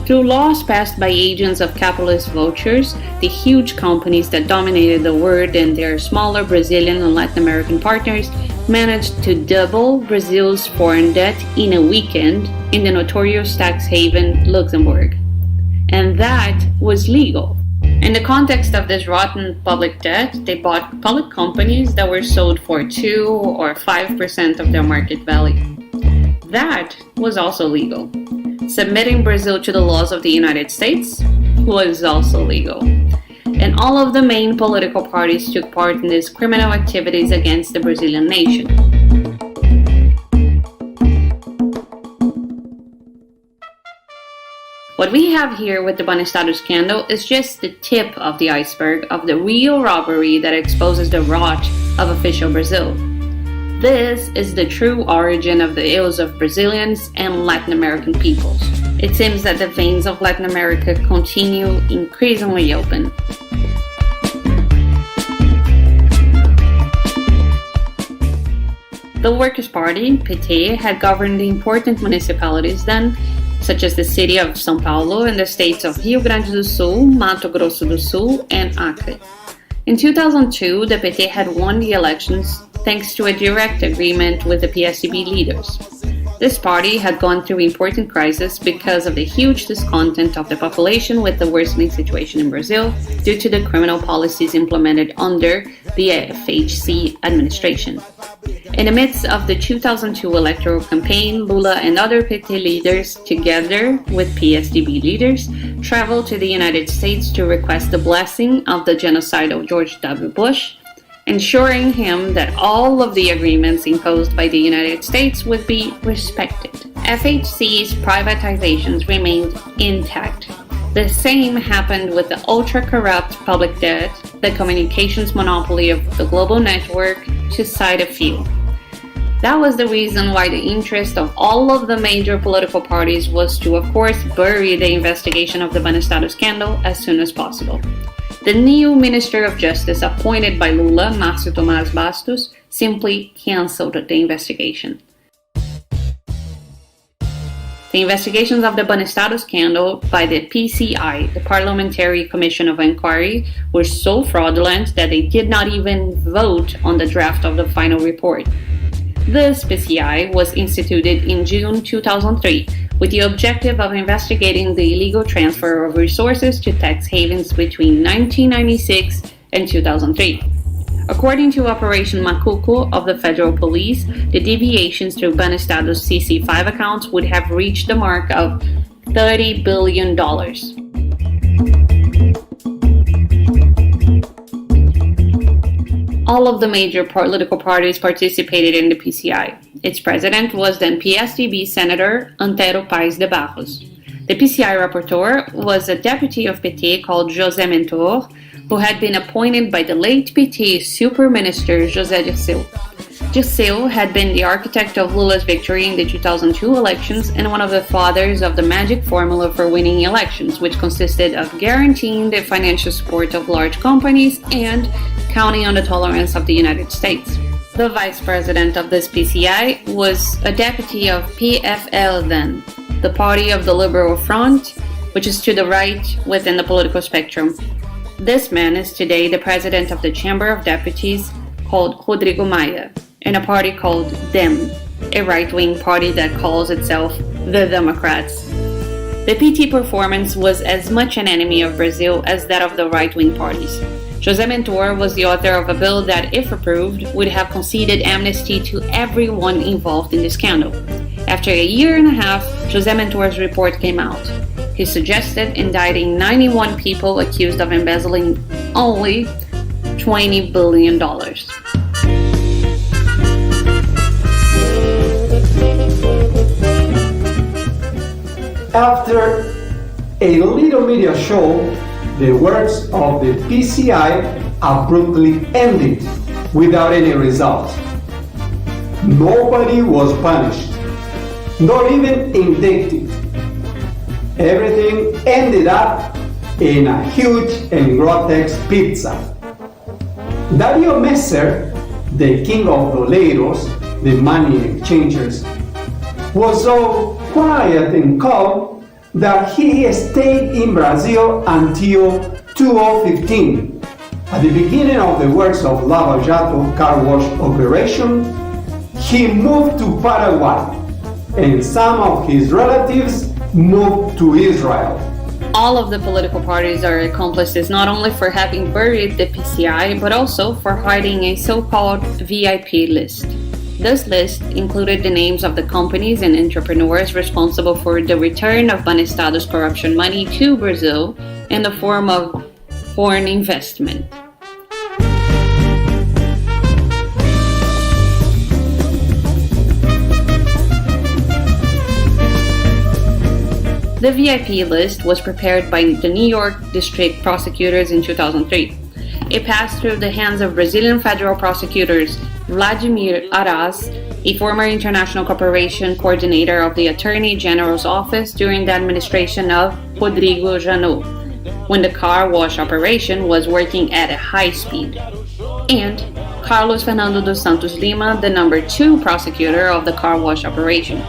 Through laws passed by agents of capitalist vultures, the huge companies that dominated the world and their smaller Brazilian and Latin American partners managed to double Brazil's foreign debt in a weekend in the notorious tax haven Luxembourg. And that was legal. In the context of this rotten public debt, they bought public companies that were sold for 2 or 5% of their market value. That was also legal. Submitting Brazil to the laws of the United States was also legal. And all of the main political parties took part in these criminal activities against the Brazilian nation. What we have here with the Banestado scandal is just the tip of the iceberg of the real robbery that exposes the rot of official Brazil. This is the true origin of the ills of Brazilians and Latin American peoples. It seems that the veins of Latin America continue increasingly open. The Workers' Party, PT, had governed the important municipalities then, such as the city of São Paulo and the states of Rio Grande do Sul, Mato Grosso do Sul, and Acre. In 2002, the PT had won the elections thanks to a direct agreement with the PSDB leaders. This party had gone through important crises because of the huge discontent of the population with the worsening situation in Brazil due to the criminal policies implemented under the FHC administration. In the midst of the 2002 electoral campaign, Lula and other PT leaders, together with PSDB leaders, traveled to the United States to request the blessing of the genocidal George W. Bush, ensuring him that all of the agreements imposed by the United States would be respected. FHC's privatizations remained intact. The same happened with the ultra-corrupt public debt, the communications monopoly of the global network, to cite a few. That was the reason why the interest of all of the major political parties was to, of course, bury the investigation of the Banestado scandal as soon as possible. The new Minister of Justice appointed by Lula, Márcio Tomás Bastos, simply cancelled the investigation. The investigations of the Banestado scandal by the PCI, the Parliamentary Commission of Inquiry, were so fraudulent that they did not even vote on the draft of the final report. This PCI was instituted in June 2003 with the objective of investigating the illegal transfer of resources to tax havens between 1996 and 2003. According to Operation Macuco of the Federal Police, the deviations through Banestado's CC5 accounts would have reached the mark of $30 billion. All of the major political parties participated in the PCI. Its president was then PSDB Senator Antero Paes de Barros. The PCI rapporteur was a deputy of PT called José Mentor, who had been appointed by the late PT super minister José Dirceu. Dirceu had been the architect of Lula's victory in the 2002 elections and one of the fathers of the magic formula for winning elections, which consisted of guaranteeing the financial support of large companies and counting on the tolerance of the United States. The vice president of this PCI was a deputy of PFL then, the party of the Liberal Front, which is to the right within the political spectrum. This man is today the president of the Chamber of Deputies, called Rodrigo Maia, and a party called DEM, a right-wing party that calls itself the Democrats. The PT performance was as much an enemy of Brazil as that of the right-wing parties. José Mentor was the author of a bill that, if approved, would have conceded amnesty to everyone involved in the scandal. After a year and a half, José Mentor's report came out. He suggested indicting 91 people accused of embezzling only $20 billion. After a little media show, the works of the PCI abruptly ended without any result. Nobody was punished, not even indicted. Everything ended up in a huge and grotesque pizza. Dario Messer, the king of Doleiros, the money exchangers, was so quiet and calm that he stayed in Brazil until 2015. At the beginning of the works of Lava Jato car wash operation, he moved to Paraguay, and some of his relatives moved to Israel. All of the political parties are accomplices not only for having buried the PCI, but also for hiding a so-called VIP list. This list included the names of the companies and entrepreneurs responsible for the return of Banestado's corruption money to Brazil in the form of foreign investment. The VIP list was prepared by the New York District Prosecutors in 2003. It passed through the hands of Brazilian federal prosecutors Vladimir Aras, a former international cooperation coordinator of the Attorney General's office during the administration of Rodrigo Janot, when the car wash operation was working at a high speed, and Carlos Fernando dos Santos Lima, the number 2 prosecutor of the car wash operation.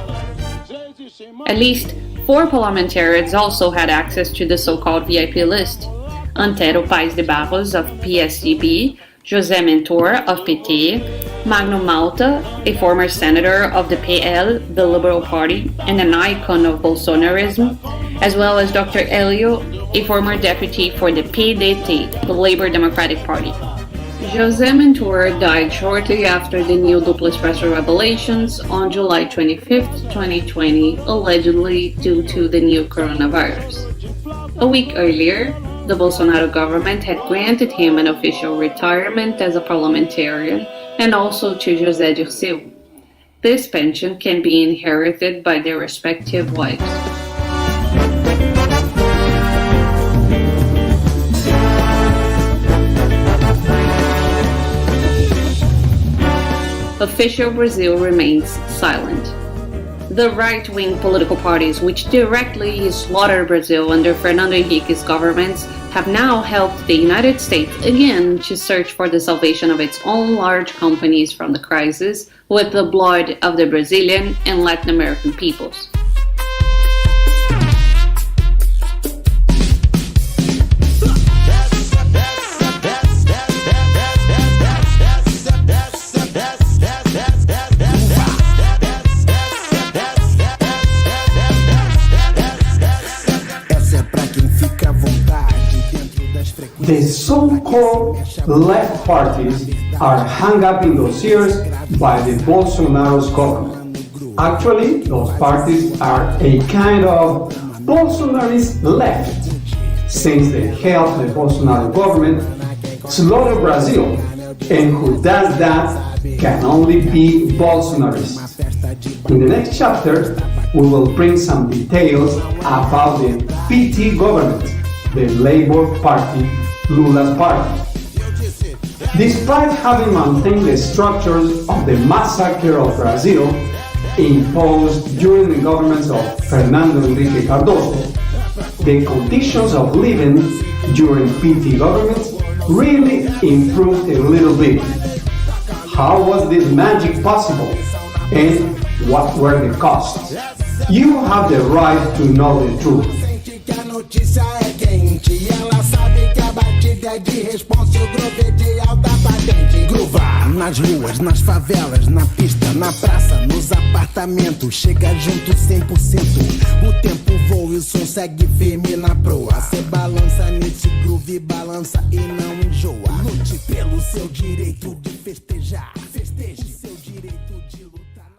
At least 4 parliamentarians also had access to the so-called VIP list: Antero Paes de Barros of PSDB, José Mentor of PT, Magno Malta, a former senator of the PL, the Liberal Party, and an icon of Bolsonarism, as well as Dr. Elio, a former deputy for the PDT, the Labor Democratic Party. José Mentor died shortly after the new Duplo Espresso revelations on July 25, 2020, allegedly due to the new coronavirus. A week earlier, the Bolsonaro government had granted him an official retirement as a parliamentarian and also to José Dirceu. This pension can be inherited by their respective wives. Official Brazil remains silent. The right-wing political parties, which directly slaughtered Brazil under Fernando Henrique's governments, have now helped the United States again to search for the salvation of its own large companies from the crisis with the blood of the Brazilian and Latin American peoples. The so-called left parties are hung up in those years by the Bolsonaro's government. Actually, those parties are a kind of Bolsonarist left, since they help the Bolsonaro government slaughter Brazil, and who does that can only be Bolsonarist. In the next chapter, we will bring some details about the PT government, the Labor Party, Lula's party. Despite having maintained the structures of the massacre of Brazil imposed during the governments of Fernando Henrique Cardoso, the conditions of living during PT governments really improved a little bit. How was this magic possible? And what were the costs? You have the right to know the truth. De responsa, o groove é de alta patente. Groovar nas ruas, nas favelas, na pista, na praça, nos apartamentos. Chega junto 100%. O tempo voa e o som segue firme na proa. Cê balança nesse groove, balança e não enjoa. Lute pelo seu direito de festejar. Festeje seu direito de lutar.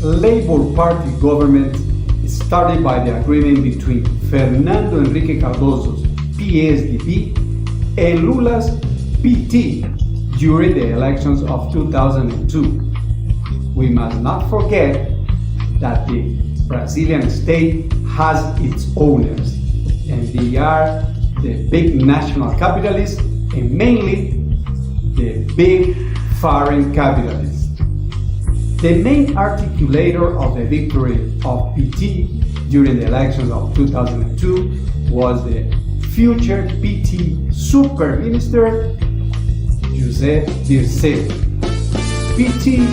Labour Party government started by the agreement between Fernando Henrique Cardoso's PSDB and Lula's PT during the elections of 2002. We must not forget that the Brazilian state has its owners, and they are the big national capitalists and mainly the big foreign capitalists. The main articulator of the victory of PT during the elections of 2002 was the future PT Super Minister José Dirceu. PT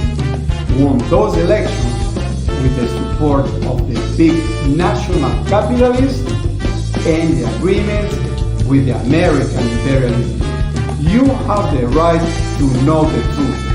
won those elections with the support of the big national capitalists and the agreement with the American imperialism. You have the right to know the truth.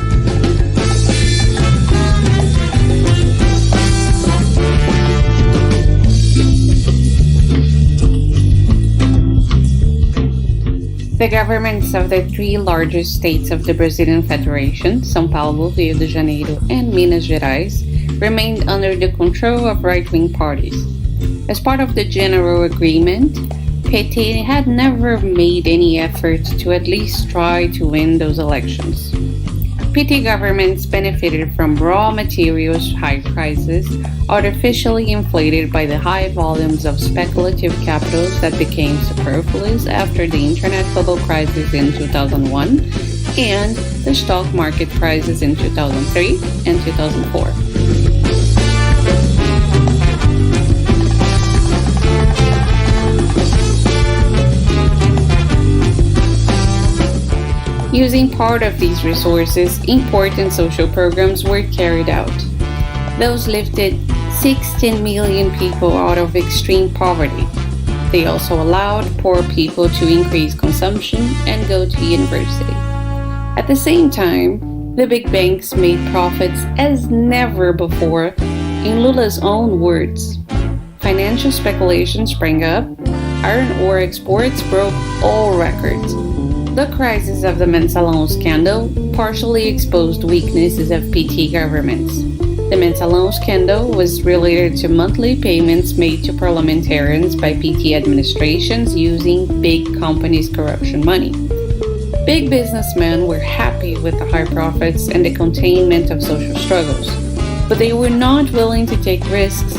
The governments of the three largest states of the Brazilian Federation, São Paulo, Rio de Janeiro, and Minas Gerais, remained under the control of right-wing parties. As part of the general agreement, PT had never made any effort to at least try to win those elections. PT governments benefited from raw materials high prices, artificially inflated by the high volumes of speculative capitals that became superfluous after the internet bubble crisis in 2001 and the stock market crisis in 2003 and 2004. Using part of these resources, important social programs were carried out. Those lifted 16 million people out of extreme poverty. They also allowed poor people to increase consumption and go to university. At the same time, the big banks made profits as never before, in Lula's own words. Financial speculation sprang up, iron ore exports broke all records. The crisis of the Mensalão scandal partially exposed weaknesses of PT governments. The Mensalão scandal was related to monthly payments made to parliamentarians by PT administrations using big companies' corruption money. Big businessmen were happy with the high profits and the containment of social struggles, but they were not willing to take risks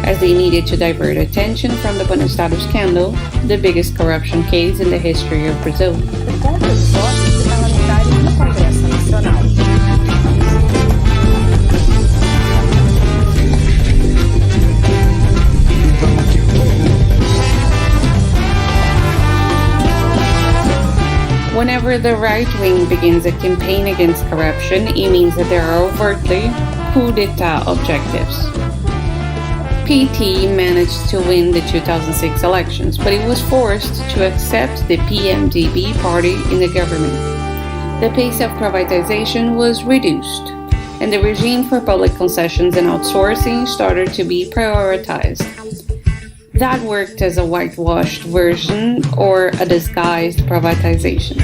as they needed to divert attention from the Banestado scandal, the biggest corruption case in the history of Brazil. Whenever the right wing begins a campaign against corruption, it means that there are overtly coup d'etat objectives. PT managed to win the 2006 elections, but it was forced to accept the PMDB party in the government. The pace of privatization was reduced, and the regime for public concessions and outsourcing started to be prioritized. That worked as a whitewashed version or a disguised privatization.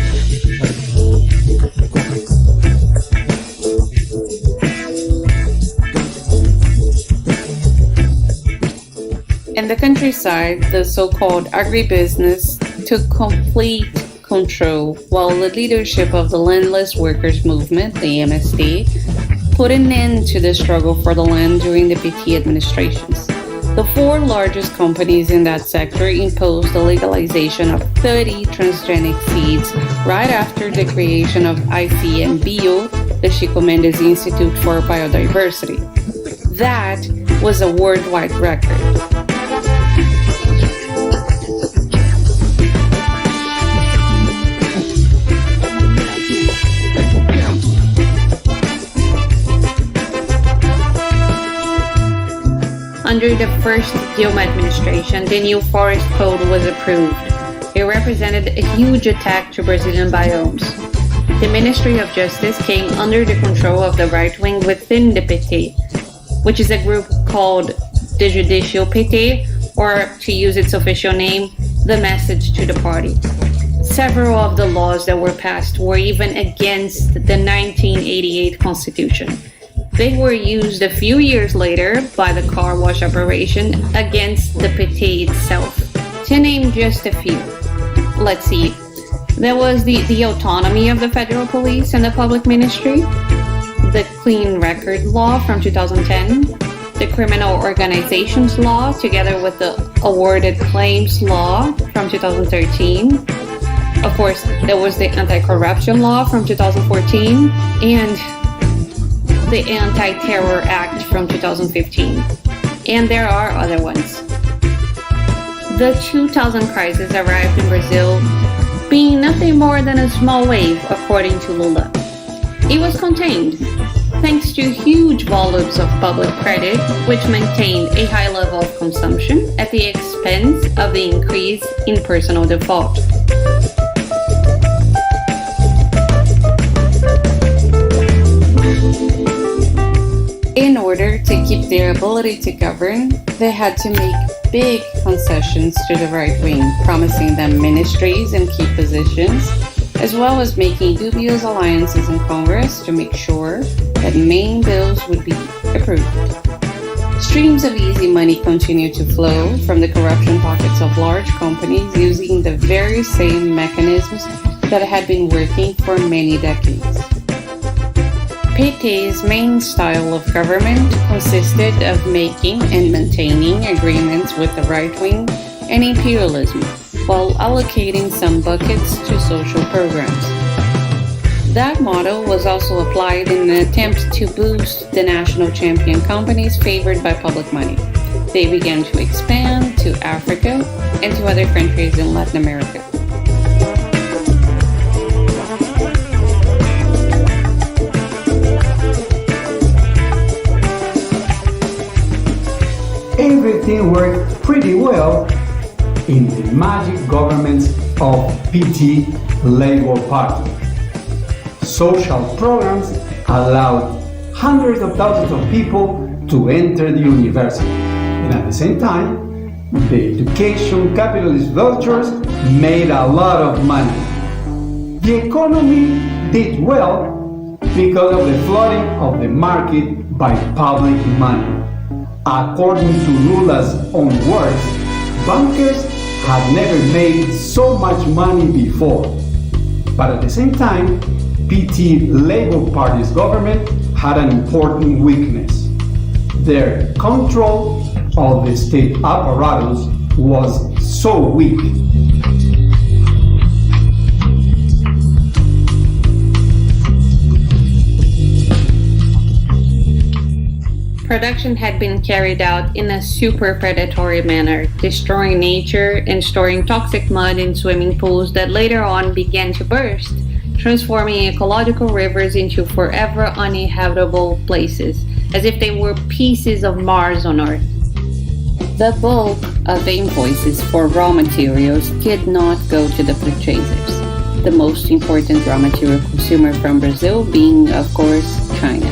In the countryside, the so-called agribusiness took complete control, while the leadership of the Landless Workers Movement, the MST, put an end to the struggle for the land during the PT administrations. The four largest companies in that sector imposed the legalization of 30 transgenic seeds right after the creation of ICMBio, the Chico Mendes Institute for Biodiversity. That was a worldwide record. Under the first Dilma administration, the new Forest Code was approved. It represented a huge attack to Brazilian biomes. The Ministry of Justice came under the control of the right wing within the PT, which is a group called the Judicial PT, or to use its official name, the Message to the Party. Several of the laws that were passed were even against the 1988 Constitution. They were used a few years later by the car wash operation against the PT itself. To name just a few. Let's see. There was the autonomy of the federal police and the public ministry, the Clean Record Law from 2010, the Criminal Organizations Law together with the Awarded Claims Law from 2013. Of course, there was the Anti-Corruption Law from 2014 and the Anti-Terror Act from 2015. And there are other ones. The 2000 crisis arrived in Brazil being nothing more than a small wave, according to Lula. It was contained, thanks to huge volumes of public credit, which maintained a high level of consumption at the expense of the increase in personal default. In order to keep their ability to govern, they had to make big concessions to the right wing, promising them ministries and key positions, as well as making dubious alliances in Congress to make sure that main bills would be approved. Streams of easy money continued to flow from the corruption pockets of large companies using the very same mechanisms that had been working for many decades. PT's main style of government consisted of making and maintaining agreements with the right wing and imperialism, while allocating some buckets to social programs. That model was also applied in an attempt to boost the national champion companies favored by public money. They began to expand to Africa and to other countries in Latin America. Everything worked pretty well in the magic governments of PT Labour Party. Social programs allowed hundreds of thousands of people to enter the university, and at the same time, the education capitalist vultures made a lot of money. The economy did well because of the flooding of the market by public money. According to Lula's own words, bankers had never made so much money before. But at the same time, PT Labour Party's government had an important weakness. Their control of the state apparatus was so weak. Production had been carried out in a super predatory manner, destroying nature and storing toxic mud in swimming pools that later on began to burst, transforming ecological rivers into forever uninhabitable places, as if they were pieces of Mars on Earth. The bulk of the invoices for raw materials did not go to the purchasers, the most important raw material consumer from Brazil being, of course, China.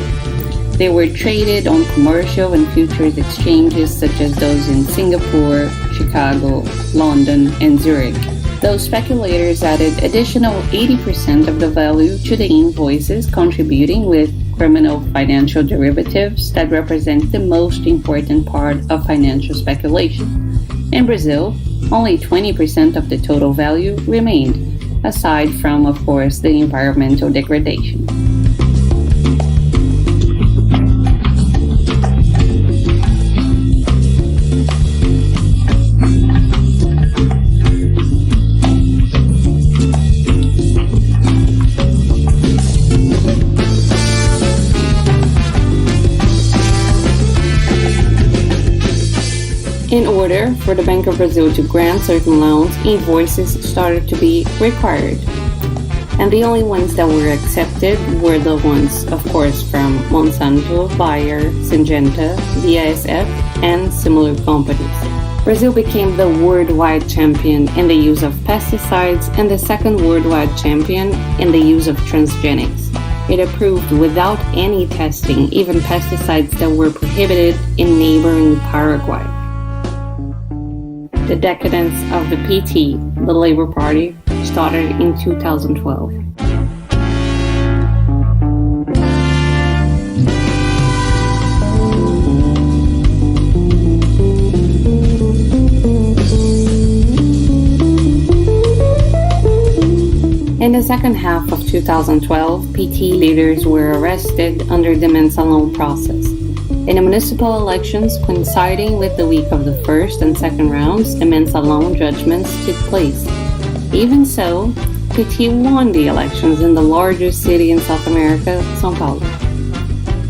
They were traded on commercial and futures exchanges such as those in Singapore, Chicago, London, and Zurich. Those speculators added additional 80% of the value to the invoices, contributing with criminal financial derivatives that represent the most important part of financial speculation. In Brazil, only 20% of the total value remained, aside from, of course, the environmental degradation. In order for the Bank of Brazil to grant certain loans, invoices started to be required. And the only ones that were accepted were the ones, of course, from Monsanto, Bayer, Syngenta, BASF, and similar companies. Brazil became the worldwide champion in the use of pesticides and the second worldwide champion in the use of transgenics. It approved without any testing even pesticides that were prohibited in neighboring Paraguay. The decadence of the PT, the Labour Party, started in 2012. In the second half of 2012, PT leaders were arrested under the Mensalão process. In the municipal elections coinciding with the week of the first and second rounds, the Mensalão judgments took place. Even so, PT won the elections in the largest city in South America, São Paulo.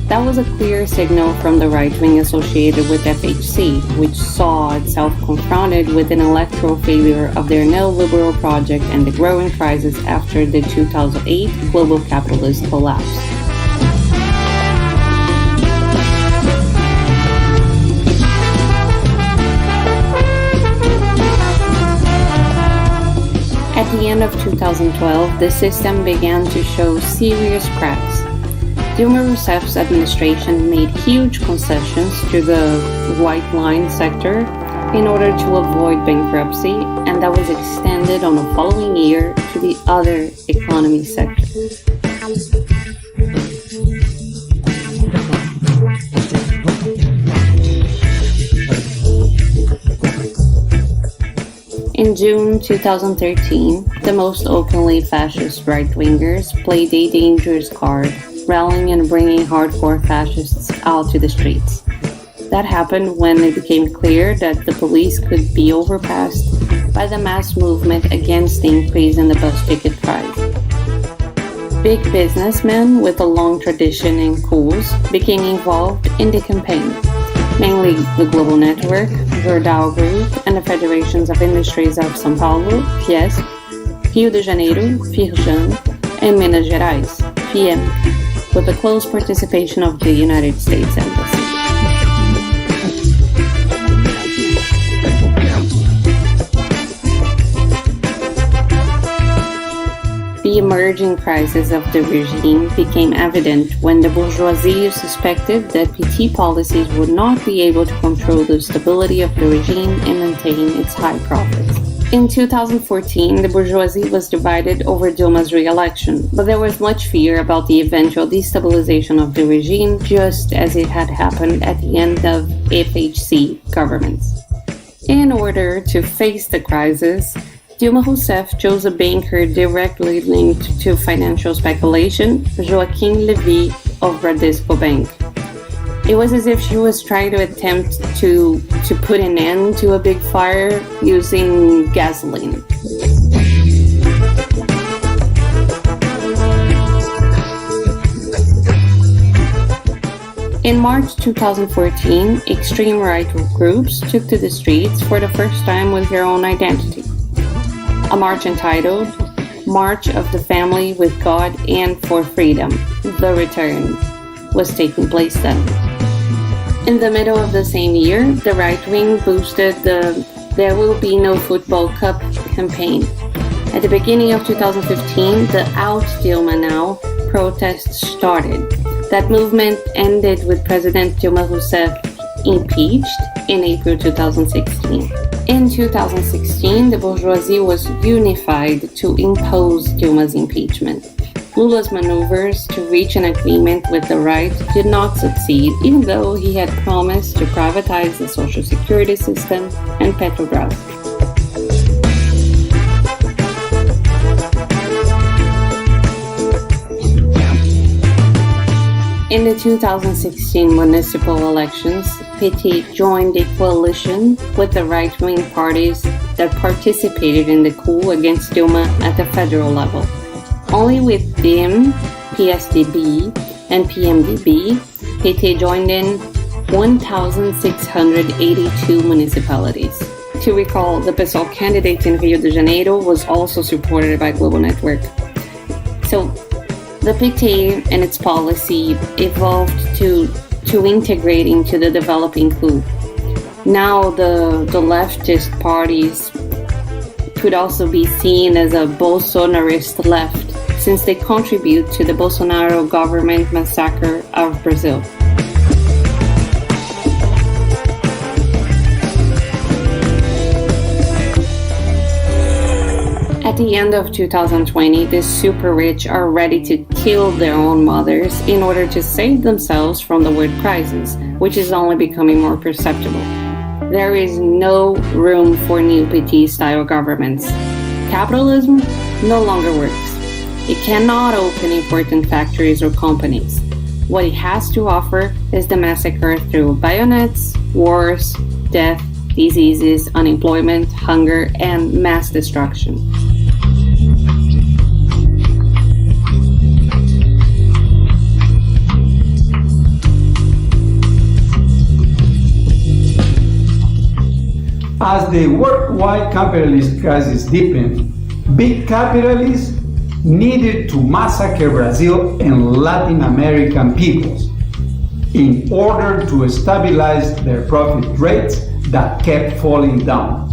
That was a clear signal from the right wing associated with FHC, which saw itself confronted with an electoral failure of their neoliberal project and the growing crisis after the 2008 global capitalist collapse. At the end of 2012, the system began to show serious cracks. Dilma Rousseff's administration made huge concessions to the white line sector in order to avoid bankruptcy, and that was extended on the following year to the other economy sectors. In June 2013, the most openly fascist right-wingers played a dangerous card, rallying and bringing hardcore fascists out to the streets. That happened when it became clear that the police could be overpassed by the mass movement against the increase in the bus ticket price. Big businessmen with a long tradition in coups became involved in the campaign, mainly the Global Network, Verdal Group, and the Federations of Industries of São Paulo, Fiesp, Rio de Janeiro, Firjan, and Minas Gerais, PM, with the close participation of the United States Embassy. The emerging crisis of the regime became evident when the bourgeoisie suspected that PT policies would not be able to control the stability of the regime and maintain its high profits. In 2014, the bourgeoisie was divided over Dilma's re-election, but there was much fear about the eventual destabilization of the regime, just as it had happened at the end of FHC governments. In order to face the crisis, Dilma Rousseff chose a banker directly linked to financial speculation, Joaquim Levy of Bradesco Bank. It was as if she was trying to attempt to put an end to a big fire using gasoline. In March 2014, extreme right groups took to the streets for the first time with their own identity. A march entitled March of the Family with God and for Freedom, The Return, was taking place then. In the middle of the same year, the right wing boosted the There Will Be No Football Cup campaign. At the beginning of 2015, the Out Dilma Now protests started. That movement ended with President Dilma Rousseff impeached in April 2016. In 2016, the bourgeoisie was unified to impose Dilma's impeachment. Lula's maneuvers to reach an agreement with the right did not succeed, even though he had promised to privatize the social security system and Petrobras. In the 2016 municipal elections, PT joined a coalition with the right-wing parties that participated in the coup against Dilma at the federal level. Only with DIM, PSDB, and PMDB, PT joined in 1,682 municipalities. To recall, the PSOL candidate in Rio de Janeiro was also supported by Global Network. So, the PT and its policy evolved to integrate into the developing coup. Now the leftist parties could also be seen as a Bolsonarist left, since they contribute to the Bolsonaro government massacre of Brazil. At the end of 2020, the super rich are ready to kill their own mothers in order to save themselves from the word crisis, which is only becoming more perceptible. There is no room for new PT-style governments. Capitalism no longer works. It cannot open important factories or companies. What it has to offer is the massacre through bayonets, wars, death, diseases, unemployment, hunger, and mass destruction. As the worldwide capitalist crisis deepened, big capitalists needed to massacre Brazil and Latin American peoples in order to stabilize their profit rates that kept falling down.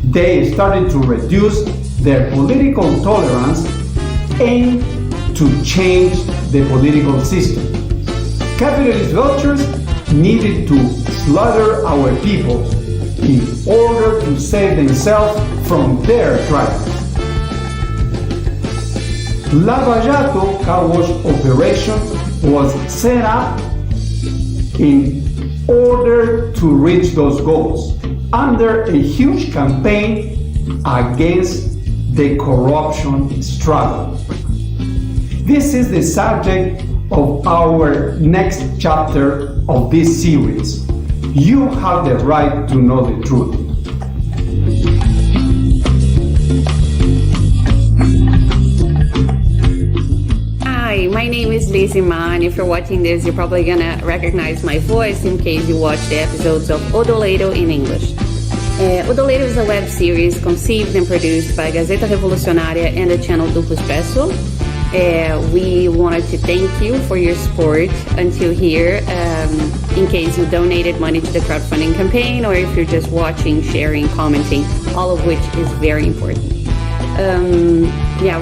They started to reduce their political tolerance aimed to change the political system. Capitalist vultures needed to slaughter our people in order to save themselves from their crisis. Lava Jato car wash operation was set up in order to reach those goals under a huge campaign against the corruption struggle. This is the subject of our next chapter of this series. You have the right to know the truth. Hi, my name is Lizzie Ma, and if you're watching this, you're probably gonna recognize my voice in case you watch the episodes of Doleiro in English. Doleiro is a web series conceived and produced by Gazeta Revolucionária and the channel Duplo Espresso. We wanted to thank you for your support until here, in case you donated money to the crowdfunding campaign, or if you're just watching, sharing, commenting, all of which is very important.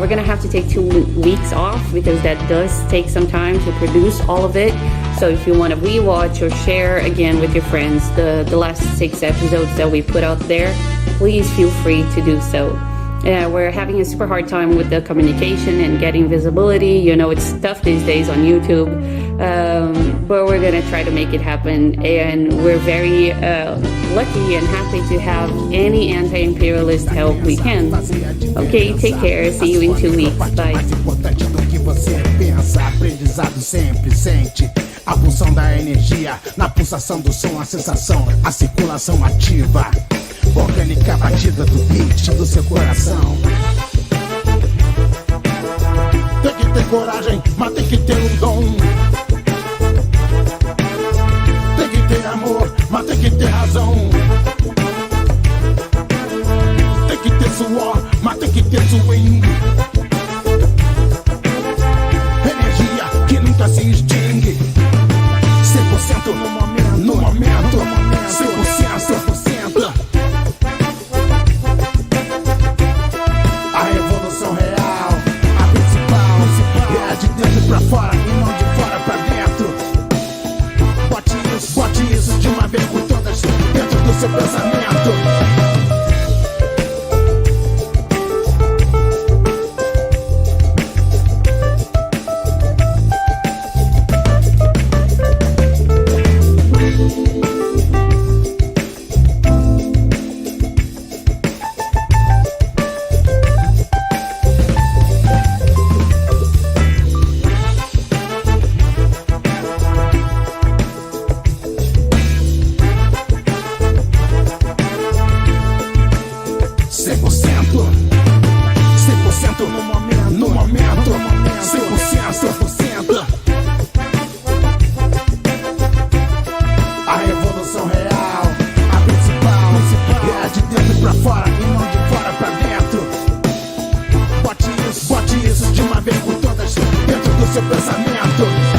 We're gonna have to take 2 weeks off because that does take some time to produce all of it. So if you want to rewatch or share again with your friends the last 6 episodes that we put out there, please feel free to do so. We're having a super hard time with the communication and getting visibility. You know, it's tough these days on YouTube, but we're gonna try to make it happen. And we're very lucky and happy to have any anti-imperialist help we can. Okay, take care. See you in 2 weeks. Bye. A pulsão da energia, na pulsação do som, a sensação, a circulação ativa, orgânica batida do beat do seu coração. Tem que ter coragem, mas tem que ter um dom. Tem que ter amor, mas tem que ter razão. Tem que ter suor, mas tem que ter swing. Energia que nunca se extingue. 100% no momento, 100%. A revolução real, a principal, é de dentro pra fora e não de fora pra dentro. Bote isso de uma vez por todas dentro do seu pensamento. No momento, 100%. A revolução real, a principal, é de dentro pra fora e não de fora pra dentro. Bote isso de uma vez por todas dentro do seu pensamento.